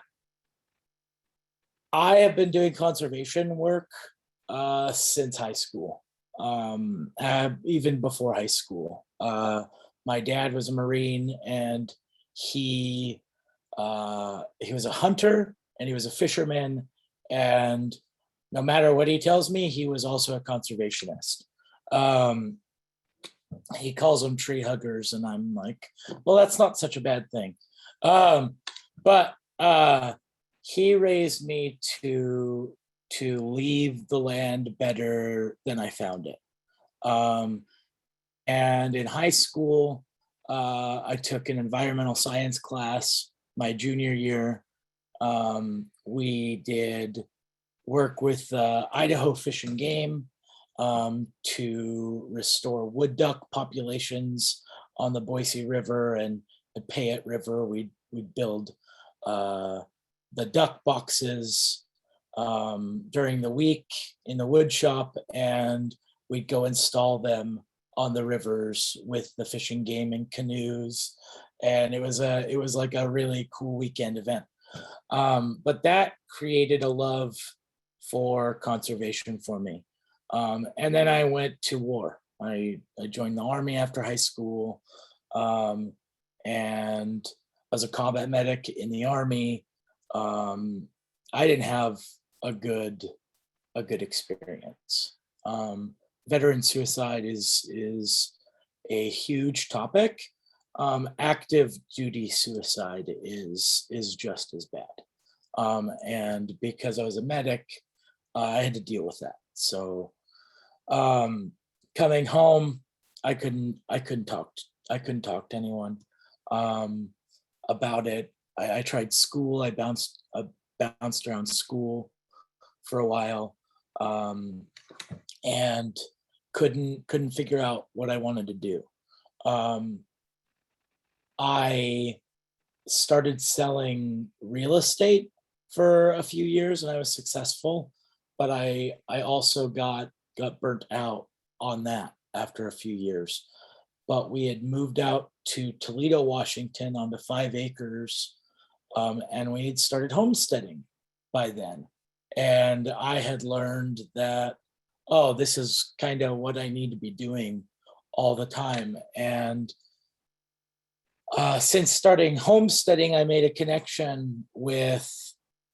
I have been doing conservation work since high school, even before high school. My dad was a Marine, and he was a hunter and he was a fisherman, and no matter what he tells me, he was also a conservationist. He calls them tree huggers, and I'm like, well, that's not such a bad thing. But he raised me to leave the land better than I found it. And in high school, I took an environmental science class my junior year. We did work with Idaho Fish and Game to restore wood duck populations on the Boise River and the Payette River. We'd build the duck boxes during the week in the wood shop, and we'd go install them on the rivers with the Fish and Game and canoes. And it was like a really cool weekend event. But that created a love for conservation for me. And then I went to war. I joined the Army after high school, and as a combat medic in the Army. I didn't have a good experience. Veteran suicide is a huge topic. Active duty suicide is just as bad. And because I was a medic, I had to deal with that. So coming home, I couldn't talk to anyone about it. I tried school. I bounced around school for a while, and couldn't figure out what I wanted to do. I started selling real estate for a few years, and I was successful, but I also got burnt out on that after a few years. But we had moved out to Toledo, Washington, onto 5 acres. And we had started homesteading by then. And I had learned that, oh, this is kind of what I need to be doing all the time. And since starting homesteading, I made a connection with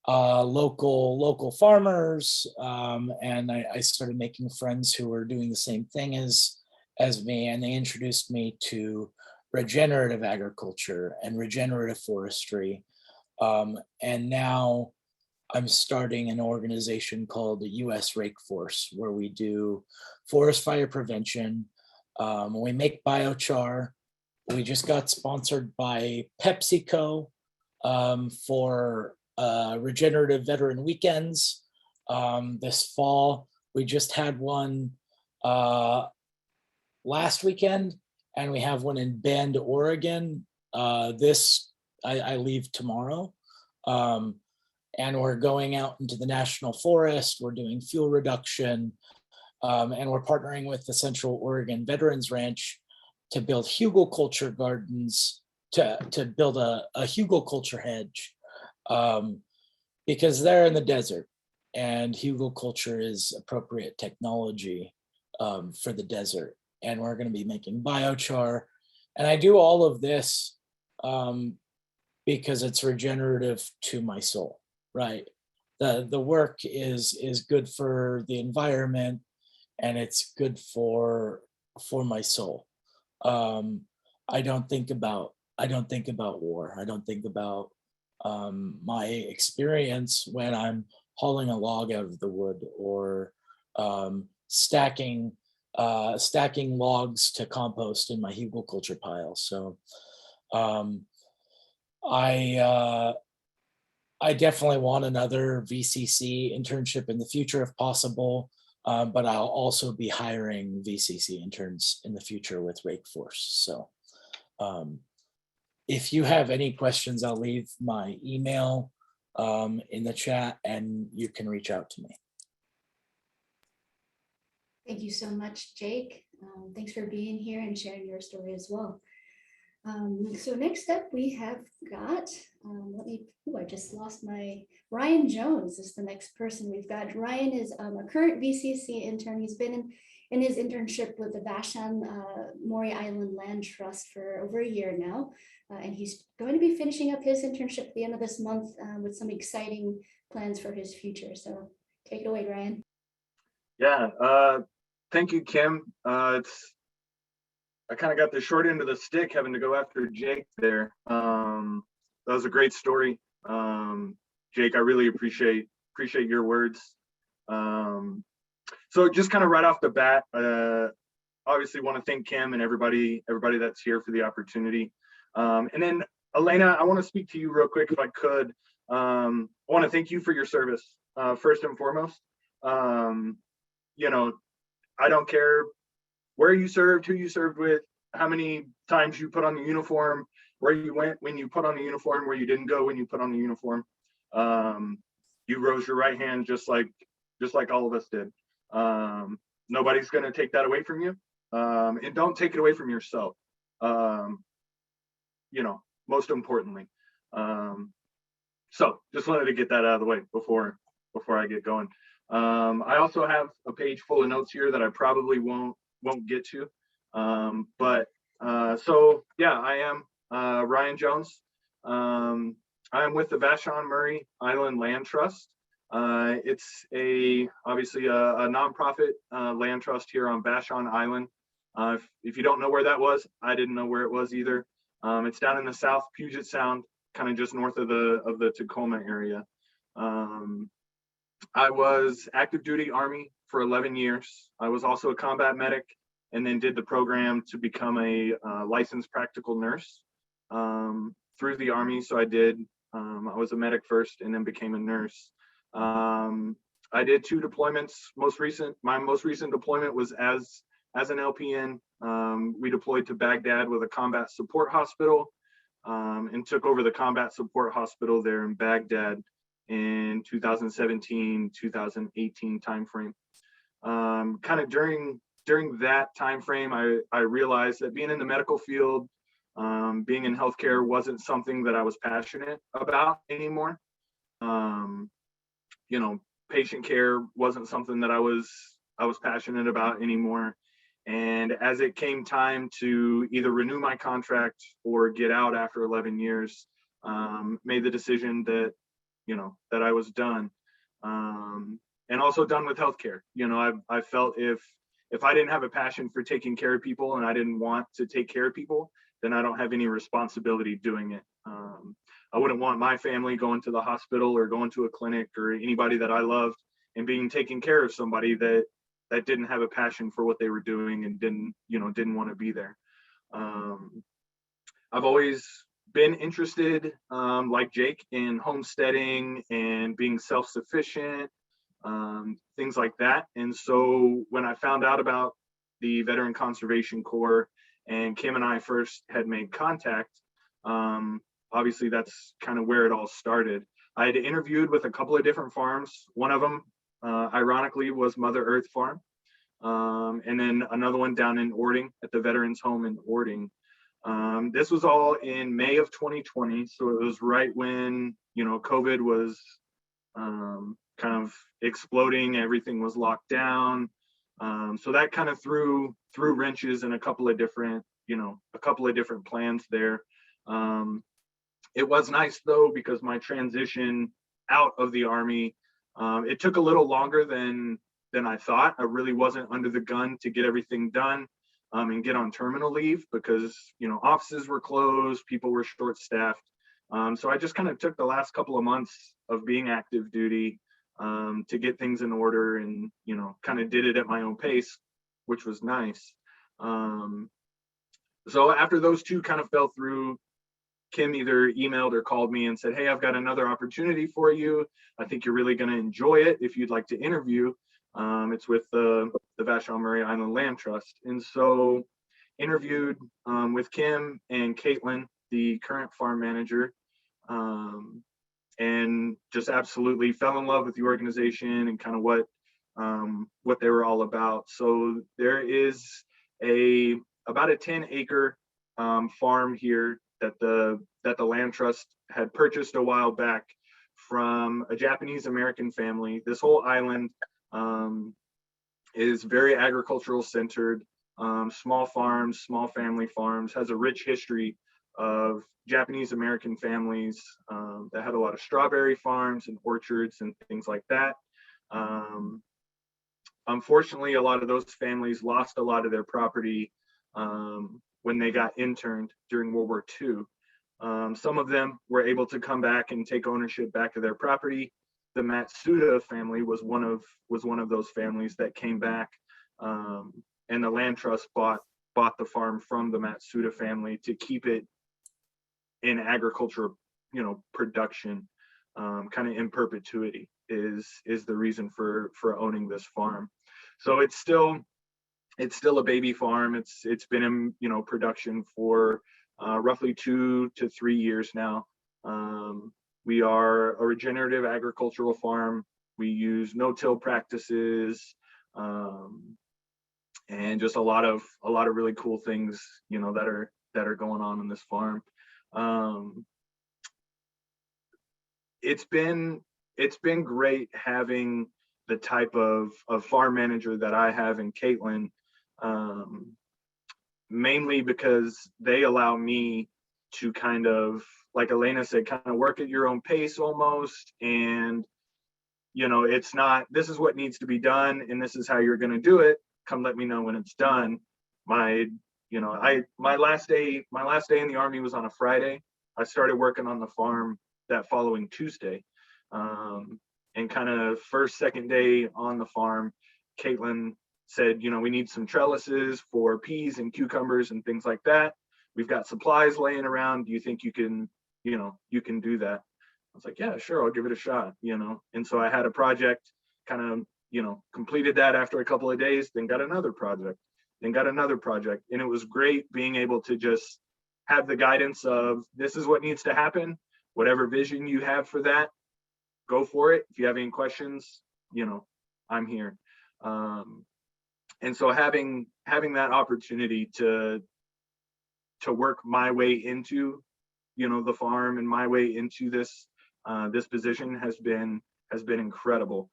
local farmers. And I started making friends who were doing the same thing as me. And they introduced me to regenerative agriculture and regenerative forestry. And now I'm starting an organization called the U.S. Rake Force, where we do forest fire prevention. We make biochar. We just got sponsored by PepsiCo for regenerative veteran weekends this fall. We just had one last weekend, and we have one in Bend, Oregon. I leave tomorrow, and we're going out into the national forest. We're doing fuel reduction, and we're partnering with the Central Oregon Veterans Ranch to build hugelkultur gardens, to build a hugelkultur hedge because they're in the desert, and hugelkultur is appropriate technology for the desert. And we're going to be making biochar. And I do all of this because it's regenerative to my soul, right? The work is good for the environment, and it's good for my soul. I don't think about war. I don't think about my experience when I'm hauling a log out of the wood, or stacking logs to compost in my hugelkultur pile. So I definitely want another VCC internship in the future if possible, but I'll also be hiring VCC interns in the future with Rake Force. So if you have any questions, I'll leave my email in the chat, and you can reach out to me. Thank you so much, Jake. Thanks for being here and sharing your story as well. So next up we have got, I just lost Ryan Jones is the next person we've got. Ryan is a current VCC intern. He's been in his internship with the Vashon Maury Island Land Trust for over a year now. And he's going to be finishing up his internship at the end of this month with some exciting plans for his future. So take it away, Ryan. Yeah, thank you, Kim. I kind of got the short end of the stick having to go after Jake there. That was a great story. Jake, I really appreciate your words. So just kind of right off the bat, obviously want to thank Kim and everybody that's here for the opportunity. And then Elena, I want to speak to you real quick if I could. I want to thank you for your service, first and foremost. You know, I don't care where you served, who you served with, how many times you put on the uniform, where you went when you put on the uniform, where you didn't go when you put on the uniform. You rose your right hand just like all of us did. Nobody's going to take that away from you, and don't take it away from yourself. You know, most importantly. So just wanted to get that out of the way before I get going. I also have a page full of notes here that I probably won't get to. So yeah, I am Ryan Jones. I am with the Vashon Maury Island Land Trust. It's obviously a nonprofit land trust here on Vashon Island. If you don't know where that was, I didn't know where it was either. It's down in the South Puget Sound, kind of just north of the Tacoma area. I was active duty Army for 11 years. I was also a combat medic, and then did the program to become a licensed practical nurse through the Army. So I was a medic first and then became a nurse. I did 2 deployments. My most recent deployment was as an LPN. We deployed to Baghdad with a combat support hospital, and took over the combat support hospital there in Baghdad in 2017, 2018 timeframe. Kind of during that timeframe, I realized that being in the medical field, being in healthcare wasn't something that I was passionate about anymore. You know, patient care wasn't something that I was passionate about anymore. And as it came time to either renew my contract or get out after 11 years, made the decision that, you know, that I was done, and also done with healthcare. You know, I felt if I didn't have a passion for taking care of people and I didn't want to take care of people, then I don't have any responsibility doing it. I wouldn't want my family going to the hospital or going to a clinic or anybody that I loved and being taken care of somebody that didn't have a passion for what they were doing and didn't want to be there. I've always been interested, like Jake, in homesteading and being self-sufficient, things like that. And so when I found out about the Veteran Conservation Corps and Kim and I first had made contact, obviously that's kind of where it all started. I had interviewed with a couple of different farms. One of them, ironically, was Mother Earth Farm. And then another one down in Ording at the Veterans Home in Ording. This was all in May of 2020, so it was right when, you know, COVID was kind of exploding. Everything was locked down. So that kind of threw wrenches in a couple of different plans there. It was nice though, because my transition out of the Army, it took a little longer than I thought. I really wasn't under the gun to get everything done and get on terminal leave, because, you know, offices were closed, people were short-staffed. So I just kind of took the last couple of months of being active duty to get things in order, and, you know, kind of did it at my own pace, which was nice. So after those two kind of fell through, Kim either emailed or called me and said, hey, I've got another opportunity for you. I think you're really going to enjoy it if you'd like to interview. It's with the Vashon Murray Island Land Trust. And so interviewed with Kim and Caitlin, the current farm manager, and just absolutely fell in love with the organization and kind of what they were all about. So there is about a 10-acre farm here that the Land Trust had purchased a while back from a Japanese American family. This whole island is very agricultural centered, small farms, small family farms, has a rich history of Japanese American families that had a lot of strawberry farms and orchards and things like that. Unfortunately, a lot of those families lost a lot of their property when they got interned during World War II. Some of them were able to come back and take ownership back of their property. The Matsuda family was one of those families that came back, and the Land Trust bought the farm from the Matsuda family to keep it in agriculture, you know, production, kind of in perpetuity is the reason for owning this farm. So it's still a baby farm. It's been in, you know, production for roughly 2 to 3 years now. We are a regenerative agricultural farm. We use no-till practices, and just a lot of really cool things, you know, that are going on in this farm. It's been great having the type of farm manager that I have in Caitlin, mainly because they allow me to kind of, like Elena said, kind of work at your own pace almost. And, you know, it's not, this is what needs to be done and this is how you're going to do it. Come let me know when it's done. My last day in the Army was on a Friday. I started working on the farm that following Tuesday. And kind of second day on the farm, Caitlin said, you know, we need some trellises for peas and cucumbers and things like that. We've got supplies laying around. Do you think you can do that? I was like, yeah, sure, I'll give it a shot, you know. And so I had a project, kind of, you know, completed that after a couple of days, then got another project. And it was great being able to just have the guidance of, this is what needs to happen. Whatever vision you have for that, go for it. If you have any questions, you know, I'm here. And so having that opportunity to work my way into, you know, the farm and my way into this position has been incredible.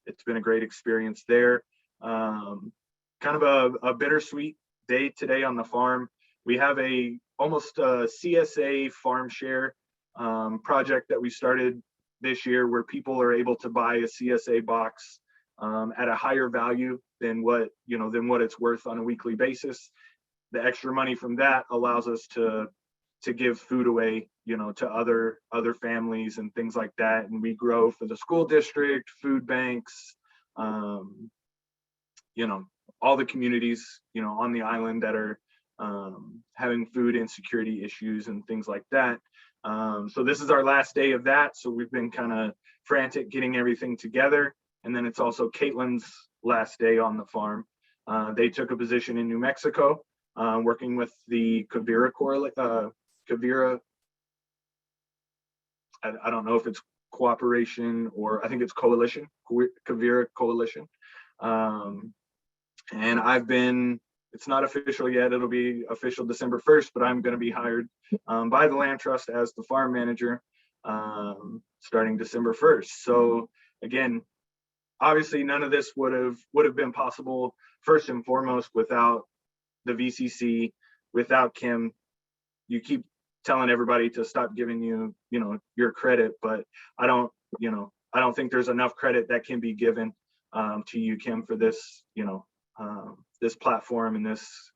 It's been a great experience there. Kind of a bittersweet day today on the farm. We have almost a CSA farm share project that we started this year, where people are able to buy a CSA box at a higher value than what it's worth on a weekly basis. The extra money from that allows us to give food away, you know, to other families and things like that. And we grow for the school district, food banks, you know, all the communities, you know, on the island that are having food insecurity issues and things like that. So this is our last day of that. So we've been kind of frantic getting everything together. And then it's also Caitlin's last day on the farm. They took a position in New Mexico, working with the Quivira I don't know if it's cooperation or I think it's coalition, Quivira Coalition. And I've been it's not official yet. It'll be official December 1st, but I'm going to be hired by the land trust as the farm manager starting December 1st. So again, obviously none of this would have been possible first and foremost without the VCC, without Kim. You keep telling everybody to stop giving you, your credit, but I don't think there's enough credit that can be given to you, Kim, for this, this platform and this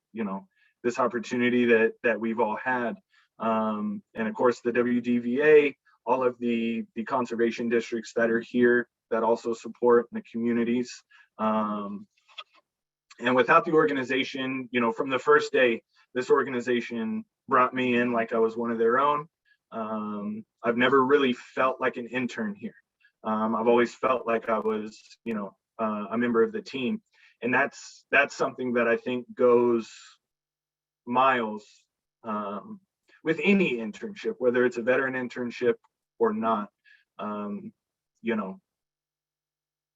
opportunity that we've all had. And of course, the WDVA, all of the conservation districts that are here that also support the communities. And without the organization, from the first day, this organization brought me in like I was one of their own. I've never really felt like an intern here. I've always felt like I was, a member of the team. And that's something that I think goes miles with any internship, whether it's a veteran internship or not.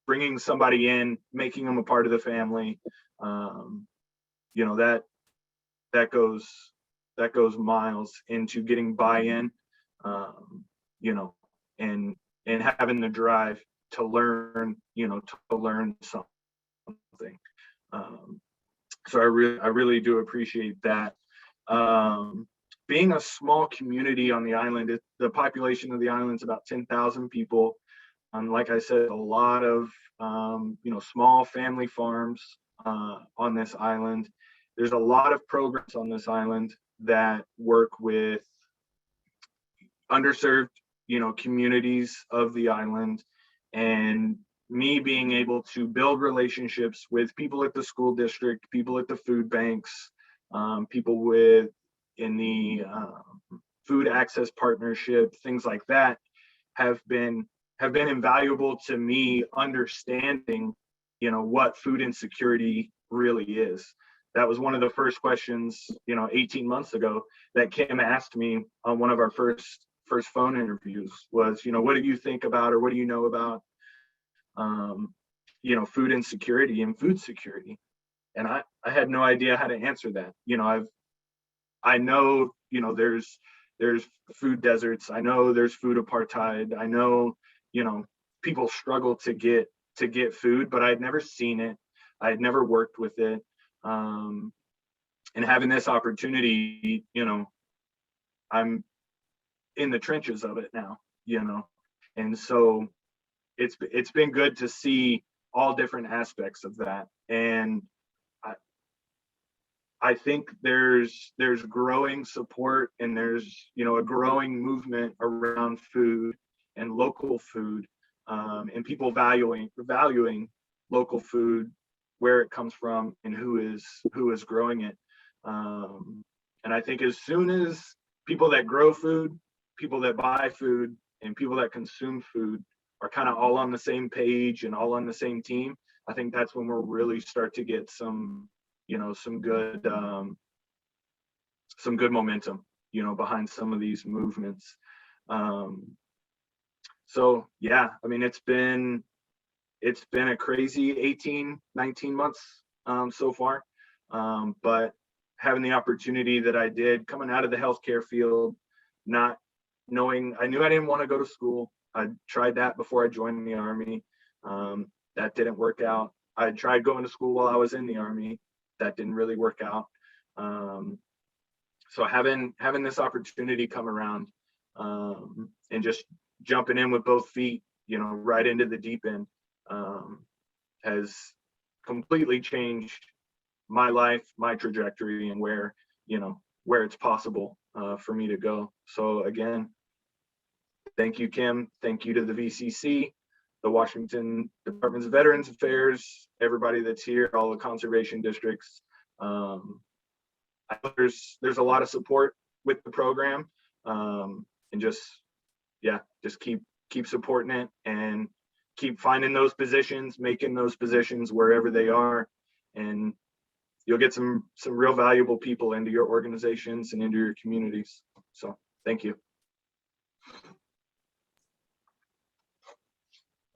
Bringing somebody in, making them a part of the family, that goes miles into getting buy-in, and having the drive to learn, to learn something. So I really do appreciate that. Being a small community on the island, the population of the island is about 10,000 people. Like I said, a lot of small family farms on this island. There's a lot of programs on this island that work with underserved, communities of the island, and me being able to build relationships with people at the school district, people at the food banks, people in the food access partnership, things like that, have been invaluable to me understanding, what food insecurity really is. That was one of the first questions, 18 months ago that Kim asked me on one of our first phone interviews was, what do you think about, or what do you know about, food insecurity and food security? And I had no idea how to answer that. I know, there's food deserts. I know there's food apartheid. I know, people struggle to get food, but I'd never seen it. I had never worked with it. And having this opportunity, I'm in the trenches of it now, and so it's been good to see all different aspects of that. And I think there's growing support, and there's, a growing movement around food and local food, and people valuing local food, where it comes from, and who is growing it. And I think as soon as people that grow food, people that buy food, and people that consume food are kind of all on the same page and all on the same team, I think that's when we'll really start to get some good momentum, behind some of these movements. So yeah, I mean, it's been a crazy 18-19 months so far, but having the opportunity that I did coming out of the healthcare field, not knowing, I knew I didn't want to go to school. I tried that before I joined the Army. That didn't work out. I tried going to school while I was in the Army. That didn't really work out. So having this opportunity come around, and just jumping in with both feet, right into the deep end, has completely changed my life, my trajectory, and where it's possible for me to go. So again, thank you, Kim. Thank you to the VCC, the Washington Department of Veterans Affairs, everybody that's here, all the conservation districts. There's a lot of support with the program, and just keep supporting it, and keep finding those positions, making those positions wherever they are, and you'll get some real valuable people into your organizations and into your communities. So thank you.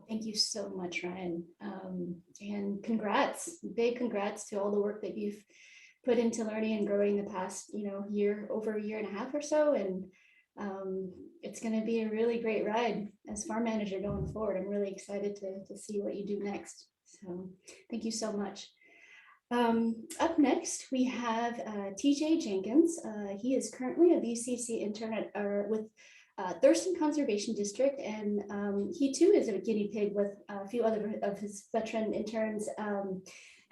Thank you so much, Ryan. And congrats, big congrats to all the work that you've put into learning and growing the past, over a year and a half or so. And it's going to be a really great ride as farm manager going forward. I'm really excited to see what you do next. So thank you so much. Up next, we have TJ Jenkins. He is currently a VCC intern with Thurston Conservation District, and he too is a guinea pig with a few other of his veteran interns.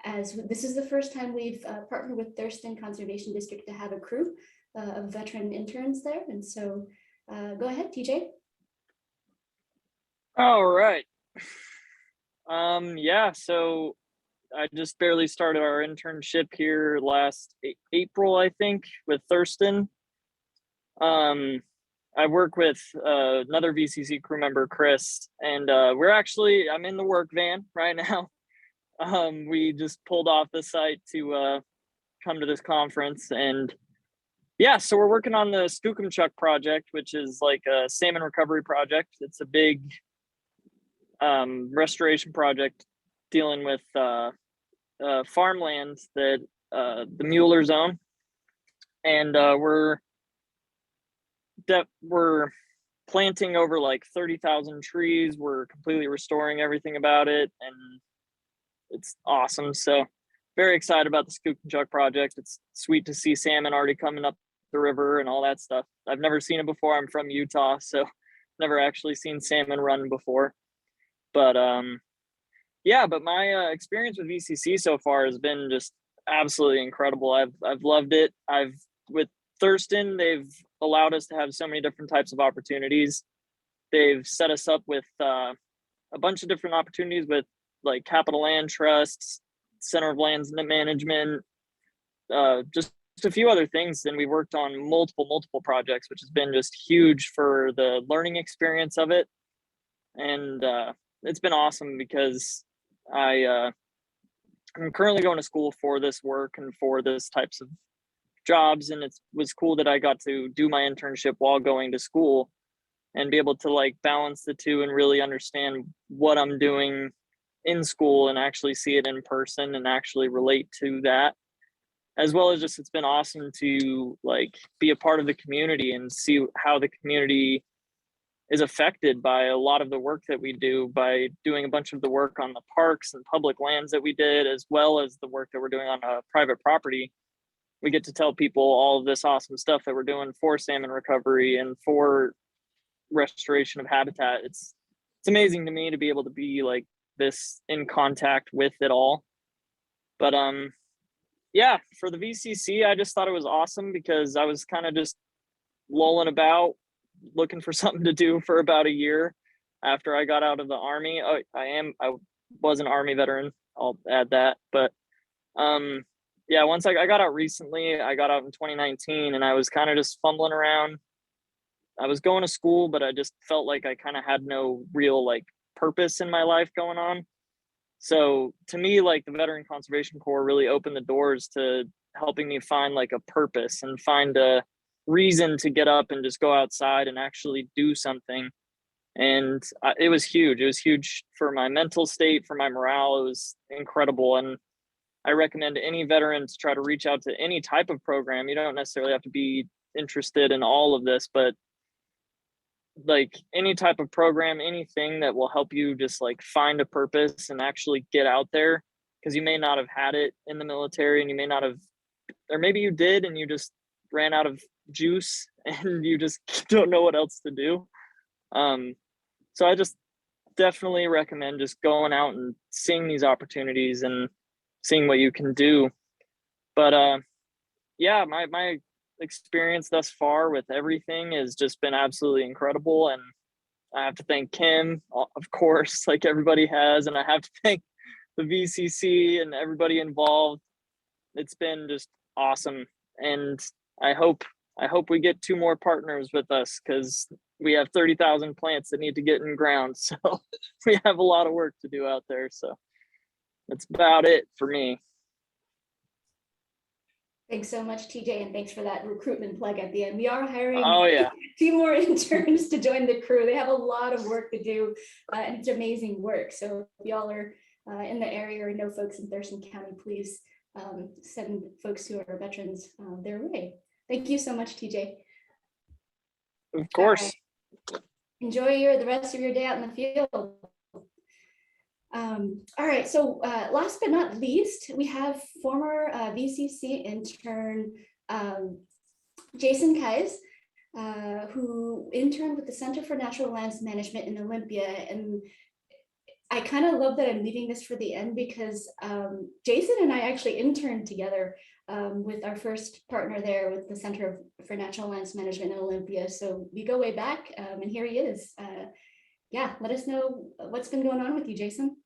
As this is the first time we've partnered with Thurston Conservation District to have a crew of veteran interns there. And so go ahead, TJ. All right. Yeah, so I just barely started our internship here last April, I think, with Thurston. I work with another VCC crew member, Chris, and I'm in the work van right now. We just pulled off the site to come to this conference, and yeah, so we're working on the Skagit project, which is like a salmon recovery project. It's a big restoration project dealing with farmland that the Muellers own, and we're planting over like 30,000 trees. We're completely restoring everything about it, and it's awesome. So very excited about the Skagit project. It's sweet to see salmon already coming up the river and all that stuff. I've never seen it before. I'm from Utah, so never actually seen salmon run before. But yeah, but my experience with VCC so far has been just absolutely incredible. I've loved it. With Thurston, they've allowed us to have so many different types of opportunities. They've set us up with a bunch of different opportunities with like capital land trusts, center of lands management, just a few other things. And we worked on multiple projects, which has been just huge for the learning experience of it. And it's been awesome because I'm currently going to school for this work and for this types of jobs, and it was cool that I got to do my internship while going to school and be able to like balance the two and really understand what I'm doing in school and actually see it in person and actually relate to that, as well as just it's been awesome to like be a part of the community and see how the community is affected by a lot of the work that we do by doing a bunch of the work on the parks and public lands that we did, as well as the work that we're doing on a private property. We get to tell people all of this awesome stuff that we're doing for salmon recovery and for restoration of habitat. It's amazing to me to be able to be like this in contact with it all. But yeah, for the VCC, I just thought it was awesome because I was kind of just lolling about looking for something to do for about a year after I got out of the Army. I was an Army veteran, I'll add that. But yeah, once I got out recently, I got out in 2019, and I was kind of just fumbling around. I was going to school, but I just felt like I kind of had no real like purpose in my life going on. So to me, like the Veteran Conservation Corps really opened the doors to helping me find like a purpose and find a reason to get up and just go outside and actually do something. And it was huge. It was huge for my mental state, for my morale. It was incredible. And I recommend any veteran to try to reach out to any type of program. You don't necessarily have to be interested in all of this, but like any type of program, anything that will help you just like find a purpose and actually get out there, because you may not have had it in the military, and you may not have, or maybe you did and you just ran out of juice and you just don't know what else to do. So I just definitely recommend just going out and seeing these opportunities and seeing what you can do. But yeah, my experience thus far with everything has just been absolutely incredible. And I have to thank Kim, of course, like everybody has, and I have to thank the VCC and everybody involved. It's been just awesome. And I hope we get 2 more partners with us, because we have 30,000 plants that need to get in ground. So we have a lot of work to do out there. So that's about it for me. Thanks so much, TJ, and thanks for that recruitment plug at the end. We are hiring 2 more interns to join the crew. They have a lot of work to do, and it's amazing work. So if y'all are in the area or know folks in Thurston County, please send folks who are veterans their way. Thank you so much, TJ. Of course. Enjoy the rest of your day out in the field. All right, so last but not least, we have former VCC intern Jason Kais, who interned with the Center for Natural Lands Management in Olympia. And I kind of love that I'm leaving this for the end because Jason and I actually interned together with our first partner there with the Center for Natural Lands Management in Olympia. So we go way back, and here he is. Yeah, let us know what's been going on with you, Jason.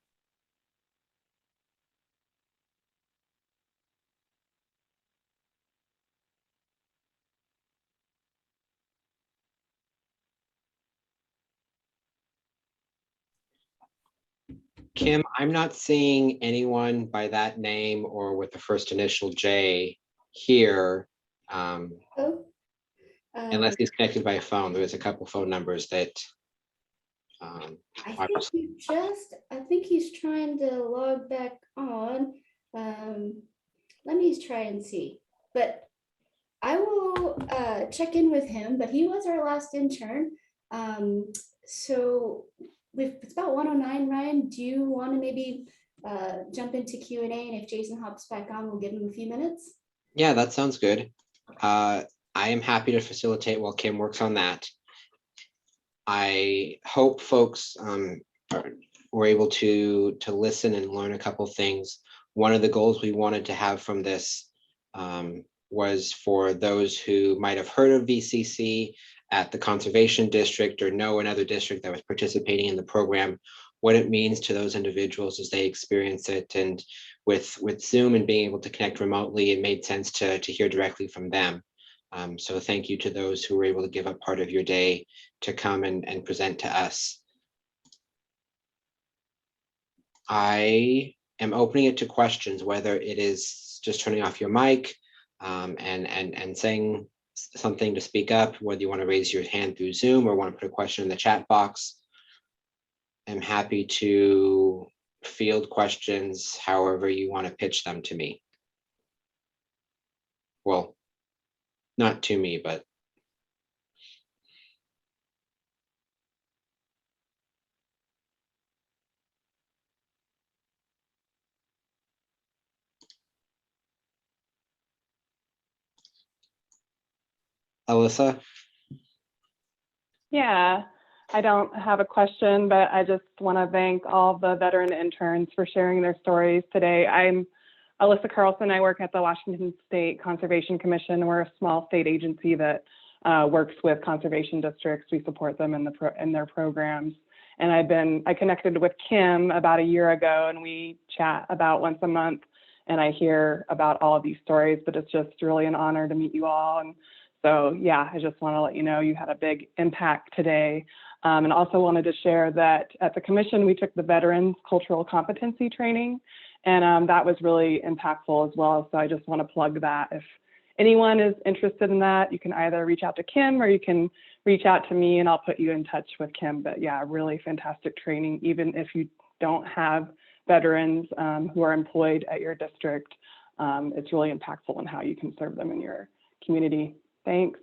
Kim, I'm not seeing anyone by that name or with the first initial J here. Unless he's connected by phone. There's a couple phone numbers that. I think he's trying to log back on. Let me try and see. But I will check in with him, but he was our last intern. So it's about 1:09, Ryan. Do you want to maybe jump into Q&A, and if Jason hops back on, we'll give him a few minutes? Yeah, that sounds good. I am happy to facilitate while Kim works on that. I hope folks were able to listen and learn a couple things. One of the goals we wanted to have from this was for those who might have heard of VCC at the Conservation District or know another district that was participating in the program, what it means to those individuals as they experience it. And with Zoom and being able to connect remotely, it made sense to hear directly from them. So thank you to those who were able to give up part of your day to come and present to us. I am opening it to questions, whether it is just turning off your mic and saying something to speak up, whether you want to raise your hand through Zoom or want to put a question in the chat box. I'm happy to field questions however you want to pitch them to me. Well, not to me, but Alyssa? Yeah, I don't have a question, but I just want to thank all the veteran interns for sharing their stories today. I'm Alyssa Carlson. I work at the Washington State Conservation Commission. We're a small state agency that works with conservation districts. We support them in their programs. And I connected with Kim about a year ago, and we chat about once a month, and I hear about all of these stories, but it's just really an honor to meet you all. And so, yeah, I just want to let you know you had a big impact today. And also wanted to share that at the commission, we took the Veterans Cultural Competency Training, and that was really impactful as well. So I just want to plug that. If anyone is interested in that, you can either reach out to Kim or you can reach out to me and I'll put you in touch with Kim. But yeah, really fantastic training, even if you don't have veterans who are employed at your district. It's really impactful in how you can serve them in your community. Thanks.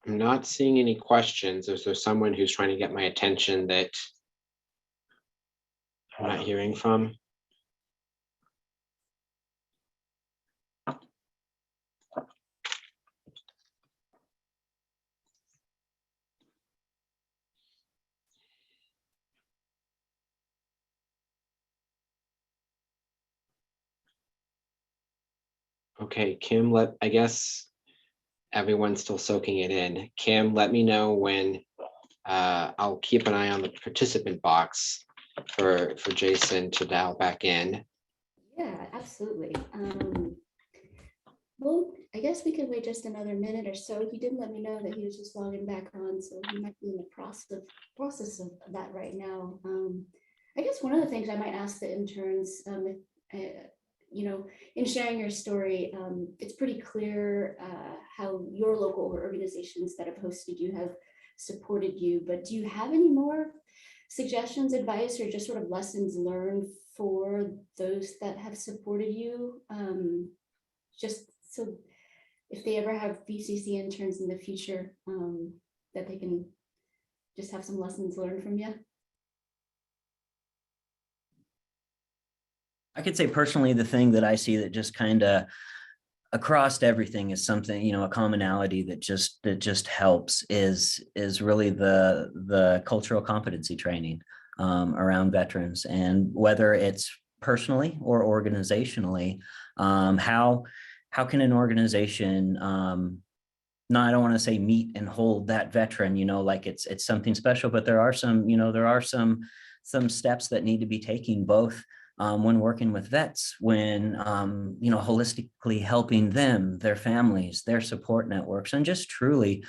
I'm not seeing any questions. Is there someone who's trying to get my attention that I'm not hearing from? Okay, Kim, I guess everyone's still soaking it in. Kim, let me know when I'll keep an eye on the participant box for Jason to dial back in. Yeah, absolutely. We'll I guess we could wait just another minute or so. He did let me know that he was just logging back on, so he might be in the process of that right now. I guess one of the things I might ask the interns, in sharing your story, it's pretty clear how your local organizations that have hosted you have supported you, but do you have any more suggestions, advice, or just sort of lessons learned for those that have supported you? Just so if they ever have VCC interns in the future, that they can just have some lessons learned from you. I could say personally, the thing that I see that just kind of across everything is something, a commonality that just helps is really the cultural competency training around veterans, and whether it's personally or organizationally, how can an organization I don't want to say meet and hold that veteran, like it's something special, but there are some steps that need to be taken both when working with vets, when, holistically helping them, their families, their support networks, and just truly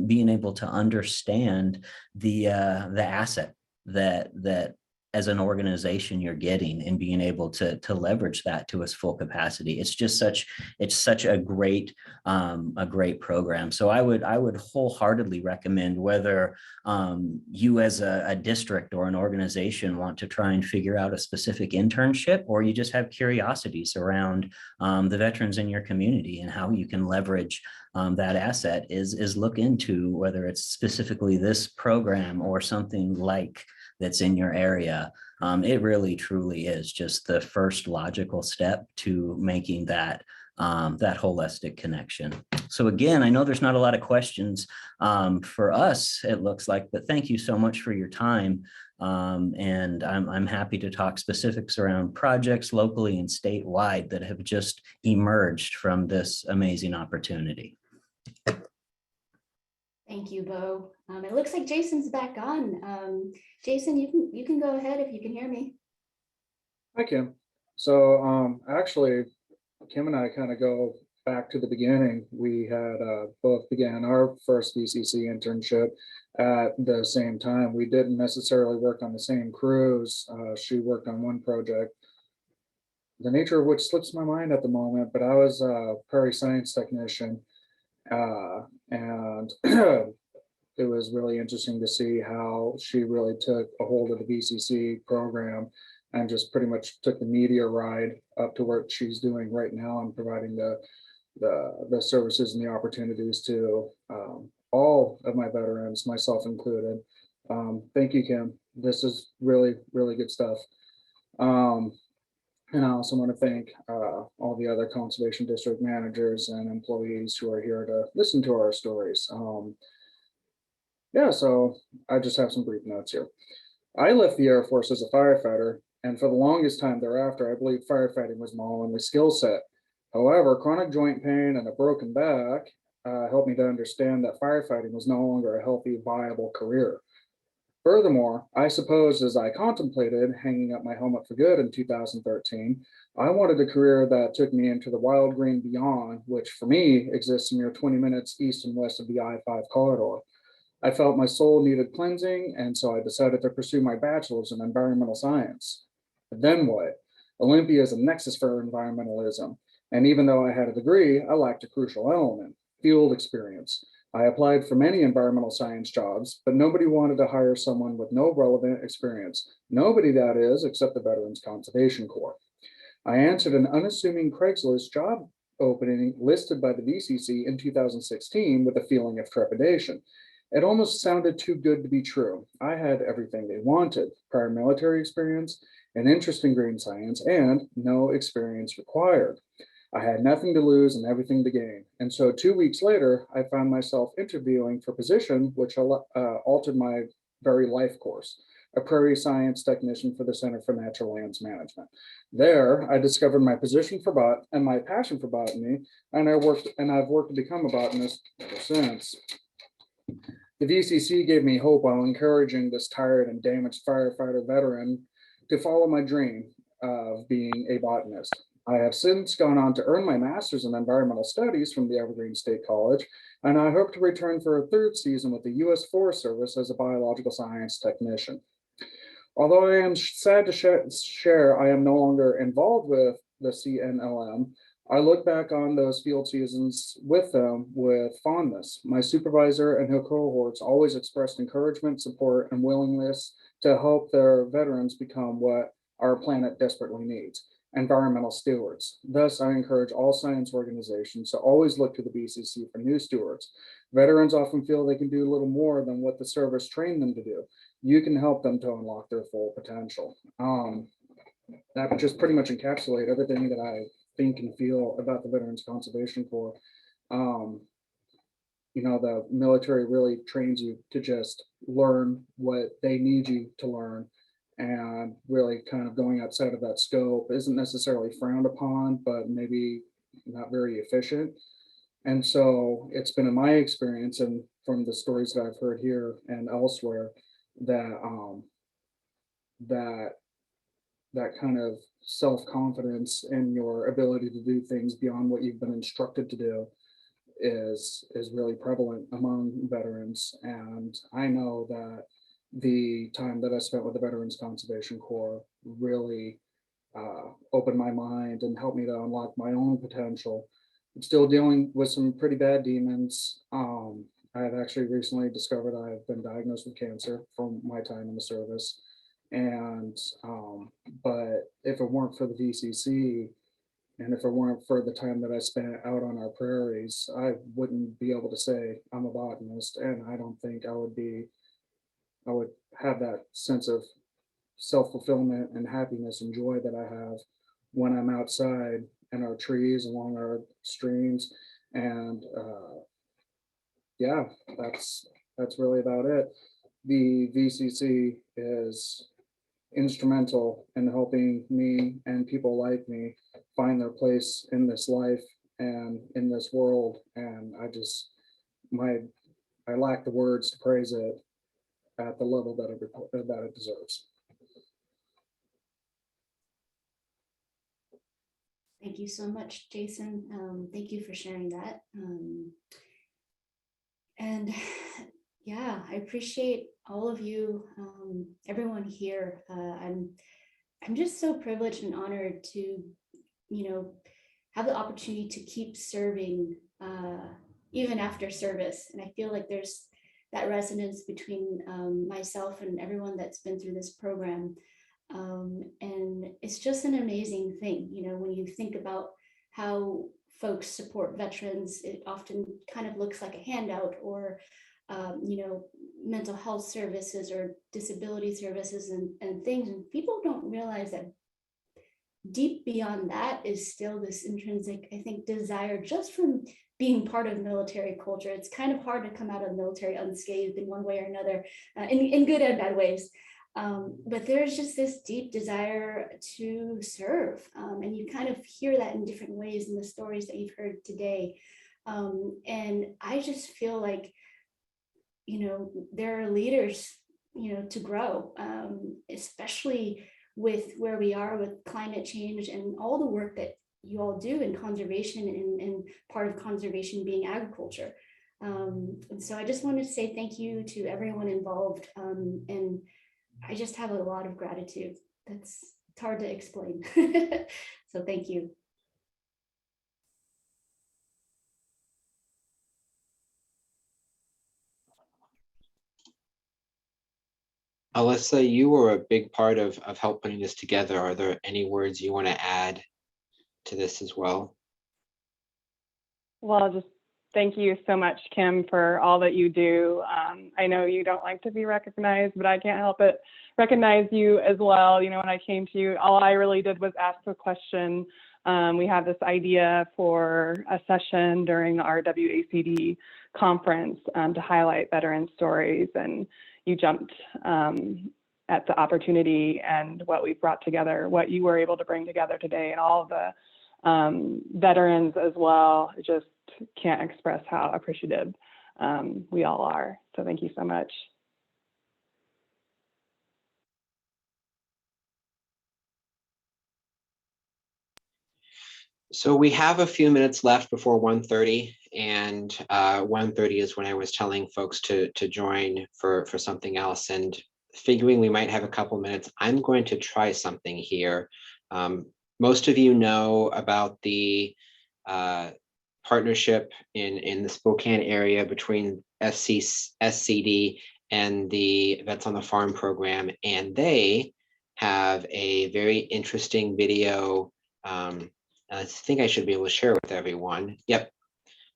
being able to understand the asset that as an organization you're getting, and being able to leverage that to its full capacity. It's such a great program. So I would wholeheartedly recommend, whether you as a district or an organization want to try and figure out a specific internship, or you just have curiosities around the veterans in your community and how you can leverage that asset, is look into whether it's specifically this program or something like that's in your area. It really truly is just the first logical step to making that holistic connection. So again, I know there's not a lot of questions for us, it looks like, but thank you so much for your time. And I'm happy to talk specifics around projects locally and statewide that have just emerged from this amazing opportunity. Thank you, Bo. It looks like Jason's back on. Jason, you can go ahead if you can hear me. Hi, Kim. So actually, Kim and I kind of go back to the beginning. We had both began our first VCC internship at the same time. We didn't necessarily work on the same crews. She worked on one project, the nature of which slips my mind at the moment, but I was a prairie science technician. And it was really interesting to see how she really took a hold of the VCC program and just pretty much took the media ride up to what she's doing right now, and providing the services and the opportunities to all of my veterans, myself included. Thank you, Kim. This is really, really good stuff. And I also want to thank all the other conservation district managers and employees who are here to listen to our stories. So I just have some brief notes here. I left the Air Force as a firefighter, and for the longest time thereafter, I believed firefighting was my only skill set. However, chronic joint pain and a broken back helped me to understand that firefighting was no longer a healthy, viable career. Furthermore, I suppose as I contemplated hanging up my helmet for good in 2013, I wanted a career that took me into the wild green beyond, which for me exists mere 20 minutes east and west of the I-5 corridor. I felt my soul needed cleansing, and so I decided to pursue my bachelor's in environmental science. But then what? Olympia is a nexus for environmentalism, and even though I had a degree, I lacked a crucial element: field experience. I applied for many environmental science jobs, but nobody wanted to hire someone with no relevant experience. Nobody, that is, except the Veterans Conservation Corps. I answered an unassuming Craigslist job opening listed by the VCC in 2016 with a feeling of trepidation. It almost sounded too good to be true. I had everything they wanted: prior military experience, an interest in green science, and no experience required. I had nothing to lose and everything to gain. And so 2 weeks later, I found myself interviewing for a position which altered my very life course: a prairie science technician for the Center for Natural Lands Management. There, I discovered my passion for botany, and I've worked to become a botanist ever since. The VCC gave me hope while encouraging this tired and damaged firefighter veteran to follow my dream of being a botanist. I have since gone on to earn my master's in environmental studies from the Evergreen State College, and I hope to return for a third season with the U.S. Forest Service as a biological science technician. Although I am sad to share I am no longer involved with the CNLM, I look back on those field seasons with them with fondness. My supervisor and her cohorts always expressed encouragement, support, and willingness to help their veterans become what our planet desperately needs: environmental stewards. Thus, I encourage all science organizations to always look to the VCC for new stewards. Veterans often feel they can do a little more than what the service trained them to do. You can help them to unlock their full potential. That would just pretty much encapsulate everything that I think and feel about the Veterans Conservation Corps. The military really trains you to just learn what they need you to learn, and really kind of going outside of that scope isn't necessarily frowned upon, but maybe not very efficient. And so it's been in my experience and from the stories that I've heard here and elsewhere that that kind of self-confidence in your ability to do things beyond what you've been instructed to do is really prevalent among veterans. And I know that the time that I spent with the Veterans Conservation Corps really opened my mind and helped me to unlock my own potential. I'm still dealing with some pretty bad demons. I have actually recently discovered I've been diagnosed with cancer from my time in the service. And but if it weren't for the VCC, and if it weren't for the time that I spent out on our prairies, I wouldn't be able to say I'm a botanist. And I don't think I would have that sense of self-fulfillment and happiness and joy that I have when I'm outside in our trees along our streams. And yeah, that's really about it. The VCC is instrumental in helping me and people like me find their place in this life and in this world. And I lack the words to praise it at the level that it deserves. Thank you so much, Jason. Thank you for sharing that. And yeah, I appreciate all of you, everyone here. I'm just so privileged and honored to, have the opportunity to keep serving even after service. And I feel like there's that resonance between myself and everyone that's been through this program. And it's just an amazing thing, when you think about how folks support veterans, it often kind of looks like a handout or, mental health services or disability services and things. And people don't realize that deep beyond that is still this intrinsic, I think, desire just from being part of military culture. It's kind of hard to come out of military unscathed in one way or another, in good and bad ways. But there's just this deep desire to serve. And you kind of hear that in different ways in the stories that you've heard today. And I just feel like, there are leaders, to grow, especially with where we are with climate change and all the work that you all do in conservation and part of conservation being agriculture. And so I just wanted to say thank you to everyone involved. And I just have a lot of gratitude. It's hard to explain. So thank you. Alyssa, you were a big part of help putting this together. Are there any words you want to add to this as well? Well, just thank you so much, Kim, for all that you do. I know you don't like to be recognized, but I can't help but recognize you as well. When I came to you, all I really did was ask a question. We had this idea for a session during the RWACD conference to highlight veteran stories, and you jumped at the opportunity and what we brought together, what you were able to bring together today, and all of the veterans as well. Just can't express how appreciative we all are. So thank you so much. So we have a few minutes left before 1:30, and 1:30 is when I was telling folks to join for something else, and figuring we might have a couple minutes, I'm going to try something here. Most of you know about the partnership in the Spokane area between SCD and the Vets on the Farm program, and they have a very interesting video. I think I should be able to share with everyone. Yep.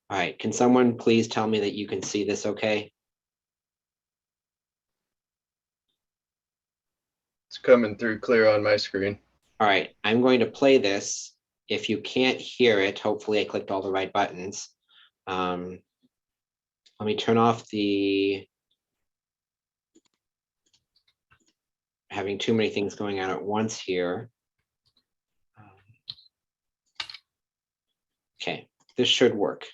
All right. Can someone please tell me that you can see this okay? It's coming through clear on my screen. All right. I'm going to play this. If you can't hear it, hopefully I clicked all the right buttons. Let me turn off the... Having too many things going on at once here. Okay, this should work.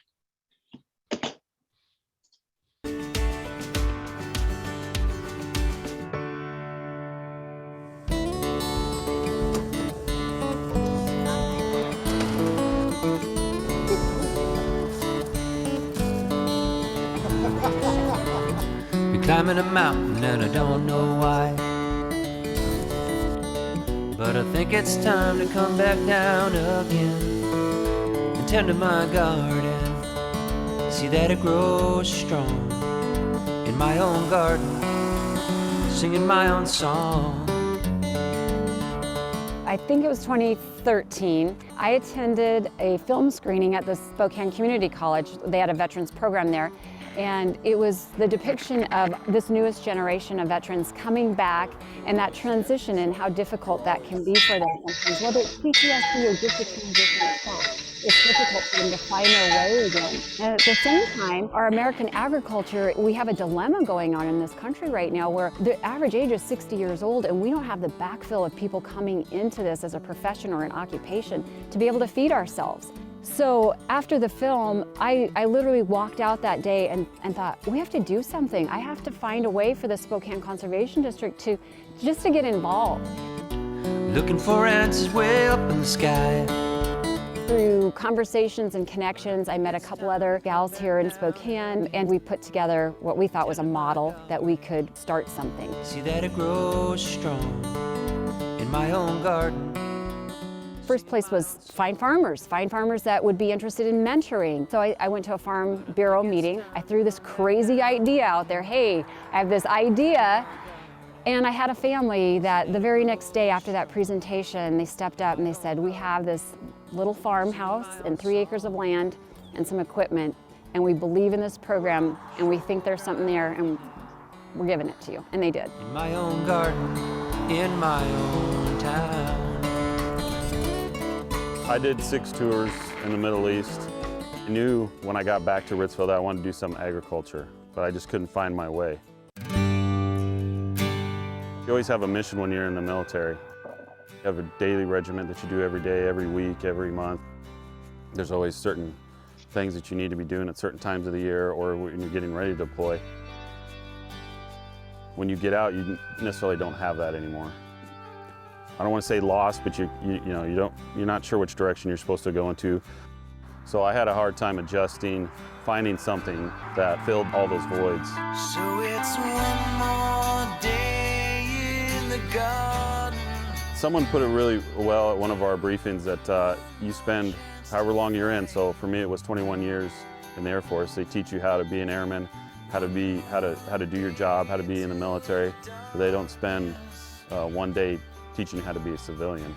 You're climbing a mountain and I don't know why, but I think it's time to come back down again. Tend to my garden, see that it grows strong in my own garden, singing my own song. I think it was 2013. I attended a film screening at the Spokane Community College. They had a veterans program there, and it was the depiction of this newest generation of veterans coming back and that transition and how difficult that can be for them sometimes, whether it's PTSD or just a transition itself. It's difficult for them to find their way again. And at the same time, our American agriculture, we have a dilemma going on in this country right now where the average age is 60 years old and we don't have the backfill of people coming into this as a profession or an occupation to be able to feed ourselves. So after the film, I literally walked out that day and thought, we have to do something. I have to find a way for the Spokane Conservation District to get involved. Looking for answers way up in the sky. Through conversations and connections, I met a couple other gals here in Spokane, and we put together what we thought was a model that we could start something. See that it grows strong in my own garden. First place was find farmers that would be interested in mentoring. So I went to a Farm Bureau meeting. I threw this crazy idea out there. Hey, I have this idea. And I had a family that the very next day after that presentation, they stepped up and they said, we have this little farmhouse and 3 acres of land and some equipment, and we believe in this program and we think there's something there and we're giving it to you. And they did. In my own garden, in my own town. I did 6 tours in the Middle East. I knew when I got back to Ritzville that I wanted to do some agriculture, but I just couldn't find my way. You always have a mission when you're in the military. You have a daily regiment that you do every day, every week, every month. There's always certain things that you need to be doing at certain times of the year or when you're getting ready to deploy. When you get out, you necessarily don't have that anymore. I don't want to say lost, but you're not sure which direction you're supposed to go into. So I had a hard time adjusting, finding something that filled all those voids. So it's one more day in the garden. Someone put it really well at one of our briefings that you spend however long you're in. So for me, it was 21 years in the Air Force. They teach you how to be an airman, how to do your job, how to be in the military. But they don't spend one day teaching you how to be a civilian.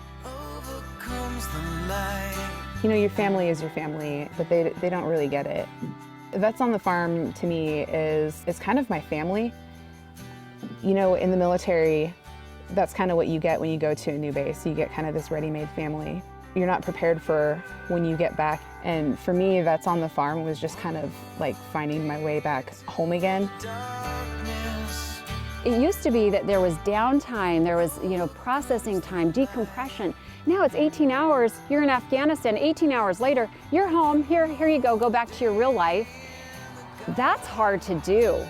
You know, your family is your family, but they don't really get it. Vets on the Farm to me is kind of my family. You know, in the military, that's kind of what you get when you go to a new base. You get kind of this ready-made family. You're not prepared for when you get back. And for me, Vets on the Farm was just kind of like finding my way back home again. It used to be that there was downtime, there was, processing time, decompression. Now it's 18 hours, you're in Afghanistan, 18 hours later, you're home, here you go back to your real life. That's hard to do.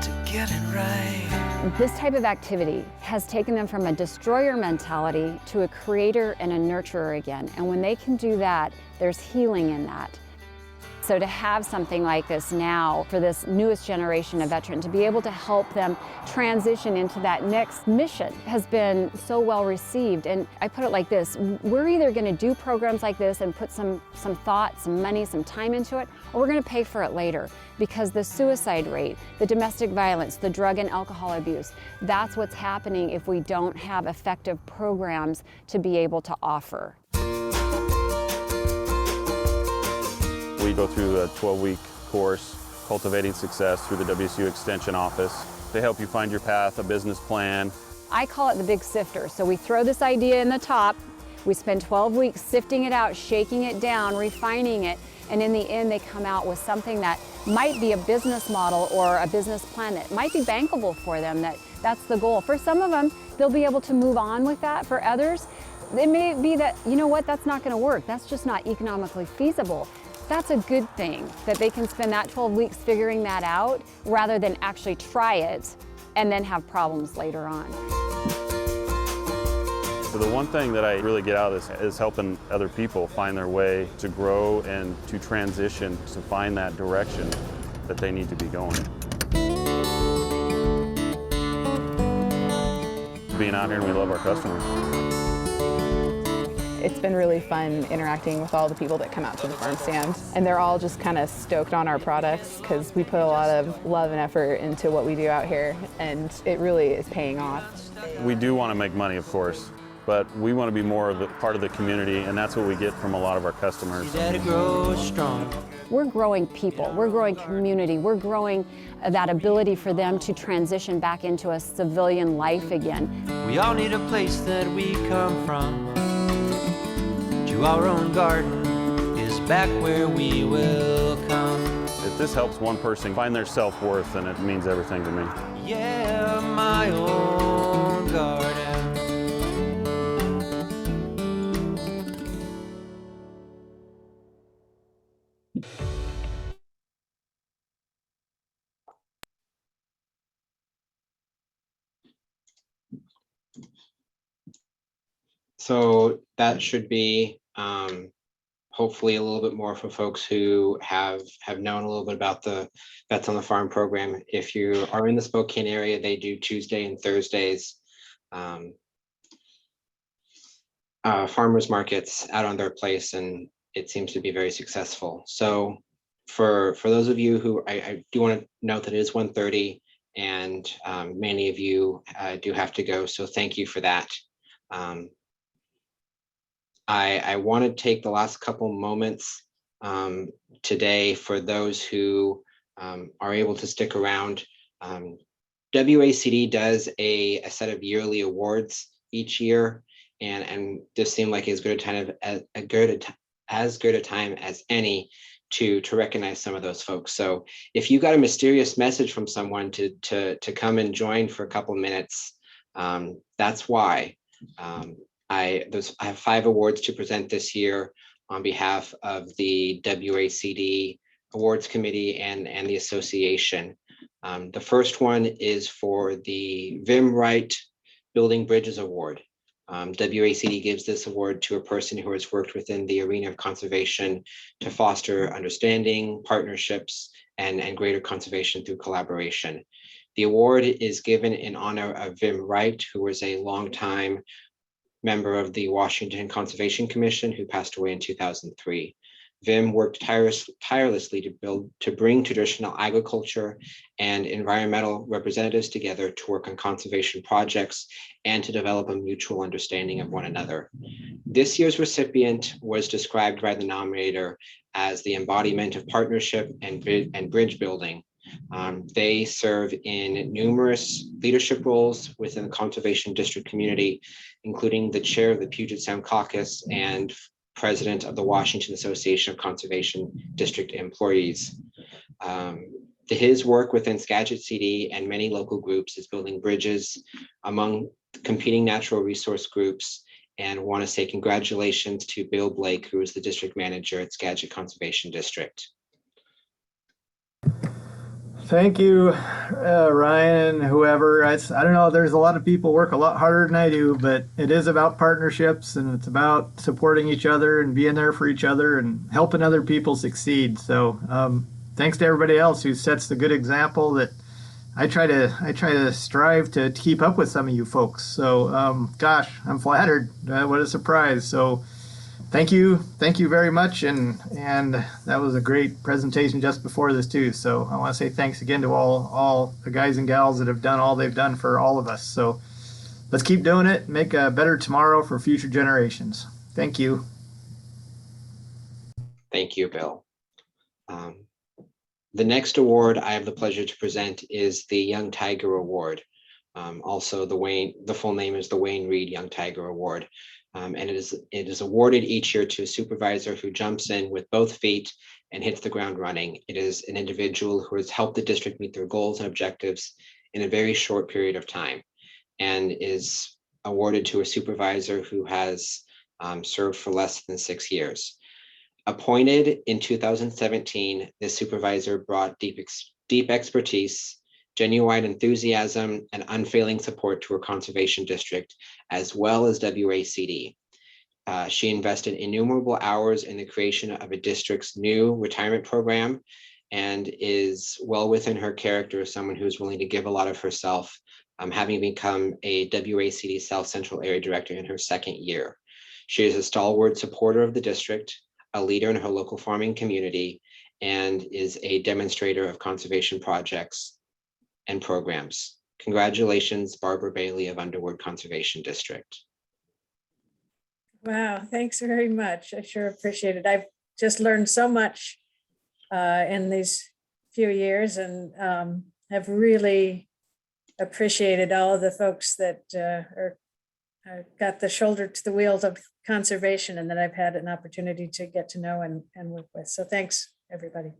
To get it right. This type of activity has taken them from a destroyer mentality to a creator and a nurturer again. And when they can do that, there's healing in that. So to have something like this now for this newest generation of veteran, to be able to help them transition into that next mission has been so well received. And I put it like this, we're either gonna do programs like this and put some thought, some money, some time into it, or we're gonna pay for it later. Because the suicide rate, the domestic violence, the drug and alcohol abuse, that's what's happening if we don't have effective programs to be able to offer. We go through a 12-week course, Cultivating Success, through the WSU Extension Office. They help you find your path, a business plan. I call it the big sifter. So we throw this idea in the top, we spend 12 weeks sifting it out, shaking it down, refining it, and in the end they come out with something that might be a business model or a business plan that might be bankable for them. That's the goal. For some of them, they'll be able to move on with that. For others, it may be that, you know what, that's not going to work. That's just not economically feasible. That's a good thing, that they can spend that 12 weeks figuring that out rather than actually try it and then have problems later on. So the one thing that I really get out of this is helping other people find their way to grow and to transition, to find that direction that they need to be going. Being out here, and we love our customers. It's been really fun interacting with all the people that come out to the farm stand, and they're all just kind of stoked on our products because we put a lot of love and effort into what we do out here, and it really is paying off. We do want to make money, of course, but we want to be more of a part of the community, and that's what we get from a lot of our customers. We're growing people, we're growing community, we're growing that ability for them to transition back into a civilian life again. We all need a place that we come from. To our own garden is back where we will come. If this helps one person find their self-worth, then it means everything to me. Yeah, my own garden. So that should be hopefully a little bit more for folks who have known a little bit about the Vets on the Farm program. If you are in the Spokane area, they do Tuesday and Thursdays farmers markets out on their place, and it seems to be very successful. So for those of you who, I do want to note that it is 1:30, and many of you do have to go, so thank you for that. I want to take the last couple moments today for those who are able to stick around. WACD does a set of yearly awards each year, and this seemed like as good a time as any to recognize some of those folks. So if you got a mysterious message from someone to come and join for a couple minutes, that's why. I have 5 awards to present this year on behalf of the WACD Awards Committee and the association. The first one is for the Wright Building Bridges Award. WACD gives this award to a person who has worked within the arena of conservation to foster understanding, partnerships, and greater conservation through collaboration. The award is given in honor of Wright, who was a longtime member of the Washington Conservation Commission who passed away in 2003. Vim worked tirelessly to bring traditional agriculture and environmental representatives together to work on conservation projects and to develop a mutual understanding of one another. This year's recipient was described by the nominator as the embodiment of partnership and bridge building. They serve in numerous leadership roles within the Conservation District community, including the chair of the Puget Sound Caucus and president of the Washington Association of Conservation District Employees. His work within Skagit CD and many local groups is building bridges among competing natural resource groups, and want to say congratulations to Bill Blake, who is the district manager at Skagit Conservation District. Thank you, Ryan, whoever. I don't know, there's a lot of people work a lot harder than I do, but it is about partnerships and it's about supporting each other and being there for each other and helping other people succeed. So thanks to everybody else who sets the good example that I try to strive to keep up with some of you folks. So gosh, I'm flattered. What a surprise. So thank you very much, and that was a great presentation just before this too. So I want to say thanks again to all the guys and gals that have done all they've done for all of us. So let's keep doing it, make a better tomorrow for future generations. Thank you. Thank you, Bill. The next award I have the pleasure to present is the Young Tiger Award. Also, the full name is the Wayne Reed Young Tiger Award. And it is awarded each year to a supervisor who jumps in with both feet and hits the ground running. It is an individual who has helped the district meet their goals and objectives in a very short period of time, and is awarded to a supervisor who has served for less than 6 years. Appointed in 2017, this supervisor brought deep expertise, genuine enthusiasm, and unfailing support to her conservation district, as well as WACD. She invested innumerable hours in the creation of a district's new retirement program and is well within her character as someone who's willing to give a lot of herself, having become a WACD South Central Area Director in her second year. She is a stalwart supporter of the district, a leader in her local farming community, and is a demonstrator of conservation projects and programs. Congratulations, Barbara Bailey of Underwood Conservation District. Wow, thanks very much. I sure appreciate it. I've just learned so much in these few years, and have really appreciated all of the folks that got the shoulder to the wheels of conservation and that I've had an opportunity to get to know and work with. So thanks, everybody.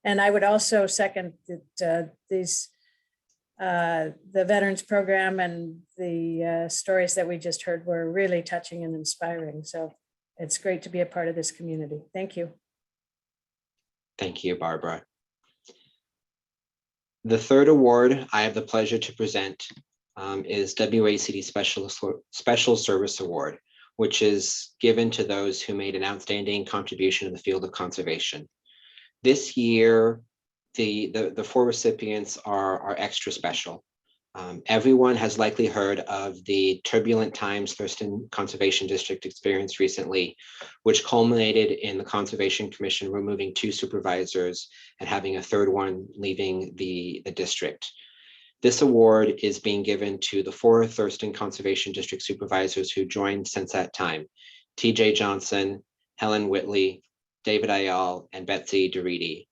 And I would also second that the Veterans Program and the stories that we just heard were really touching and inspiring. So it's great to be a part of this community. Thank you. Thank you, Barbara. The third award I have the pleasure to present is WACD Special Service Award, which is given to those who made an outstanding contribution in the field of conservation. This year, the 4 recipients are extra special. Everyone has likely heard of the turbulent times Thurston Conservation District experienced recently, which culminated in the Conservation Commission removing 2 supervisors and having a third one leaving the district. This award is being given to the 4 Thurston Conservation District supervisors who joined since that time: TJ Johnson, Helen Whitley, David Ayal, and Betsy DeReedy.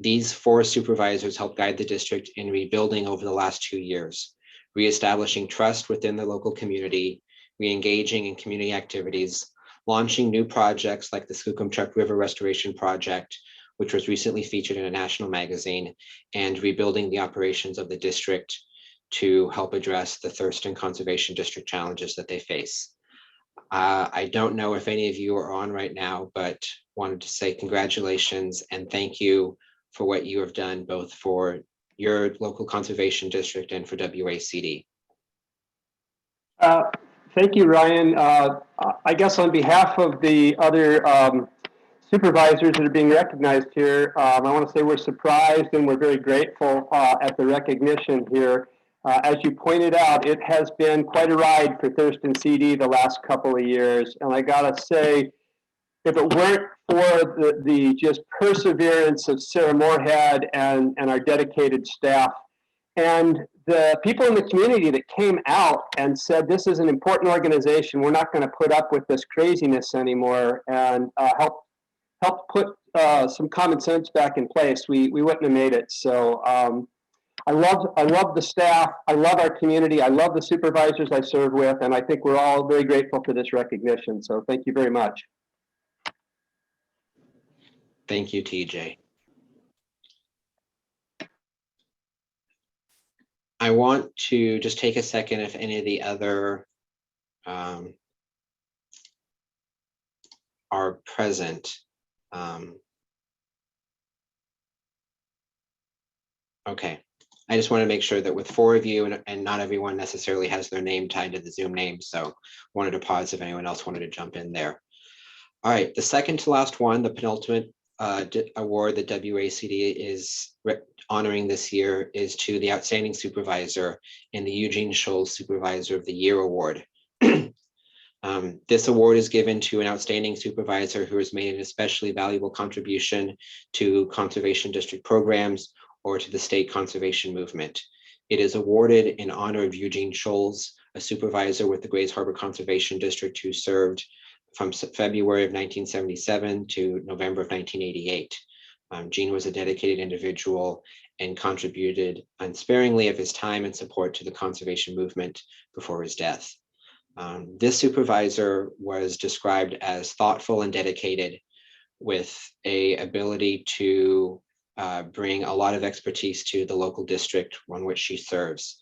These 4 supervisors helped guide the district in rebuilding over the last 2 years, reestablishing trust within the local community, re-engaging in community activities, launching new projects like the Skagit River Restoration Project, which was recently featured in a national magazine, and rebuilding the operations of the district to help address the Thurston Conservation District challenges that they face. I don't know if any of you are on right now, but wanted to say congratulations and thank you for what you have done, both for your local conservation district and for WACD. Thank you, Ryan. I guess on behalf of the other supervisors that are being recognized here, I want to say we're surprised and we're very grateful at the recognition here. As you pointed out, it has been quite a ride for Thurston CD the last couple of years. And I gotta say, if it weren't for the just perseverance of Sarah Moorhead and our dedicated staff, and the people in the community that came out and said, this is an important organization, we're not going to put up with this craziness anymore, and help put some common sense back in place, we wouldn't have made it. So I love the staff, I love our community, I love the supervisors I serve with, and I think we're all very grateful for this recognition. So thank you very much. Thank you, TJ. I want to just take a second if any of the other are present. Okay. I just want to make sure that with 4 of you and not everyone necessarily has their name tied to the Zoom name. So wanted to pause if anyone else wanted to jump in there. All right, the second to last one, the penultimate award that WACD is honoring this year is to the outstanding supervisor in the Eugene Scholes Supervisor of the Year Award. This award is given to an outstanding supervisor who has made an especially valuable contribution to conservation district programs or to the state conservation movement. It is awarded in honor of Eugene Scholes, a supervisor with the Grays Harbor Conservation District who served from February of 1977 to November of 1988. Gene was a dedicated individual and contributed unsparingly of his time and support to the conservation movement before his death. This supervisor was described as thoughtful and dedicated with an ability to bring a lot of expertise to the local district on which she serves.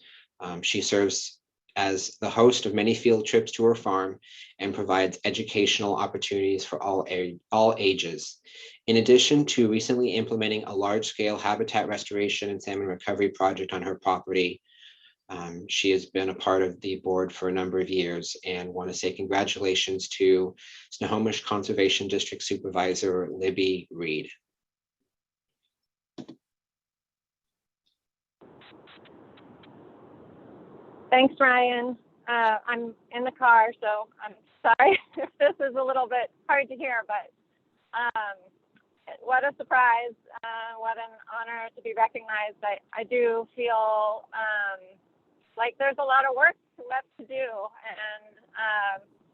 She serves as the host of many field trips to her farm and provides educational opportunities for all ages. In addition to recently implementing a large-scale habitat restoration and salmon recovery project on her property, she has been a part of the board for a number of years, and want to say congratulations to Snohomish Conservation District Supervisor Libby Reed. Thanks, Ryan. I'm in the car, so I'm sorry if this is a little bit hard to hear, but what a surprise, what an honor to be recognized. I do feel like there's a lot of work left to do, and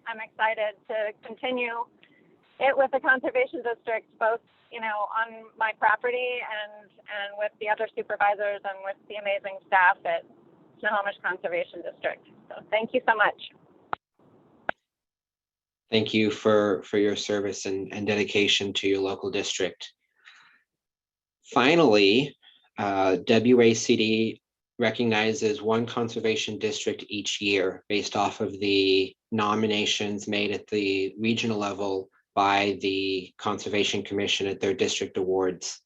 I'm excited to continue it with the Conservation District, both on my property and with the other supervisors and with the amazing staff at Snohomish Conservation District. So thank you so much. Thank you for your service and dedication to your local district. Finally, WACD recognizes one conservation district each year based off of the nominations made at the regional level by the Conservation Commission at their district awards.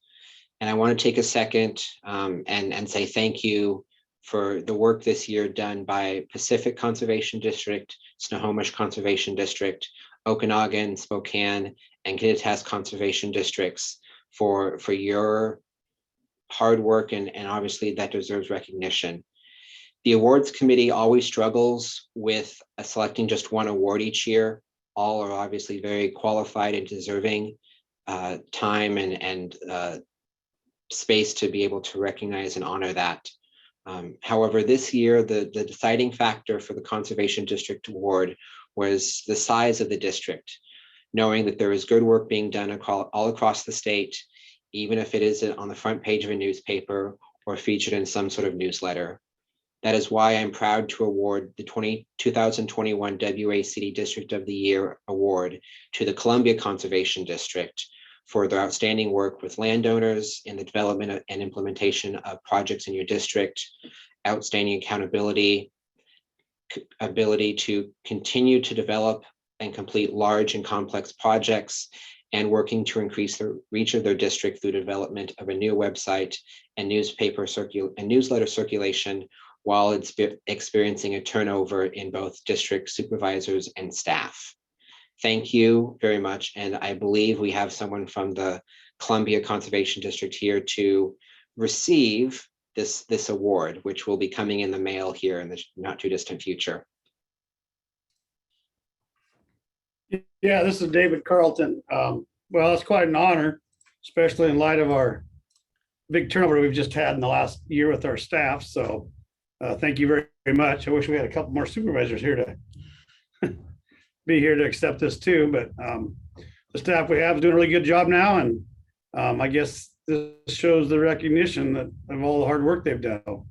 And I want to take a second and say thank you for the work this year done by Pacific Conservation District, Snohomish Conservation District, Okanagan, Spokane, and Kittitas Conservation Districts for your hard work, and obviously that deserves recognition. The awards committee always struggles with selecting just one award each year. All are obviously very qualified and deserving time and space to be able to recognize and honor that. However, this year, the deciding factor for the Conservation District Award was the size of the district, knowing that there is good work being done all across the state, even if it isn't on the front page of a newspaper or featured in some sort of newsletter. That is why I'm proud to award the 2021 WACD District of the Year Award to the Columbia Conservation District for their outstanding work with landowners in the development and implementation of projects in your district, outstanding accountability, ability to continue to develop and complete large and complex projects, and working to increase the reach of their district through development of a new website and newsletter circulation while it's experiencing a turnover in both district supervisors and staff. Thank you very much. And I believe we have someone from the Columbia Conservation District here to receive this award, which will be coming in the mail here in the not too distant future. Yeah, this is David Carlton. Well, it's quite an honor, especially in light of our big turnover we've just had in the last year with our staff. So thank you very, very much. I wish we had a couple more supervisors here to be here to accept this too, but the staff we have is doing a really good job now, and I guess this shows the recognition that of all the hard work they've done.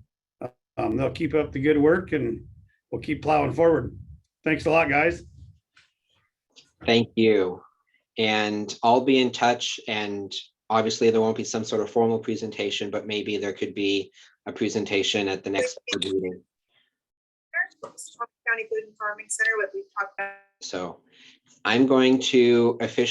They'll keep up the good work, and we'll keep plowing forward. Thanks a lot, guys. Thank you. And I'll be in touch, and obviously there won't be some sort of formal presentation, but maybe there could be a presentation at the next board meeting. County Food and Farming Center, what we've talked about. So I'm going to officially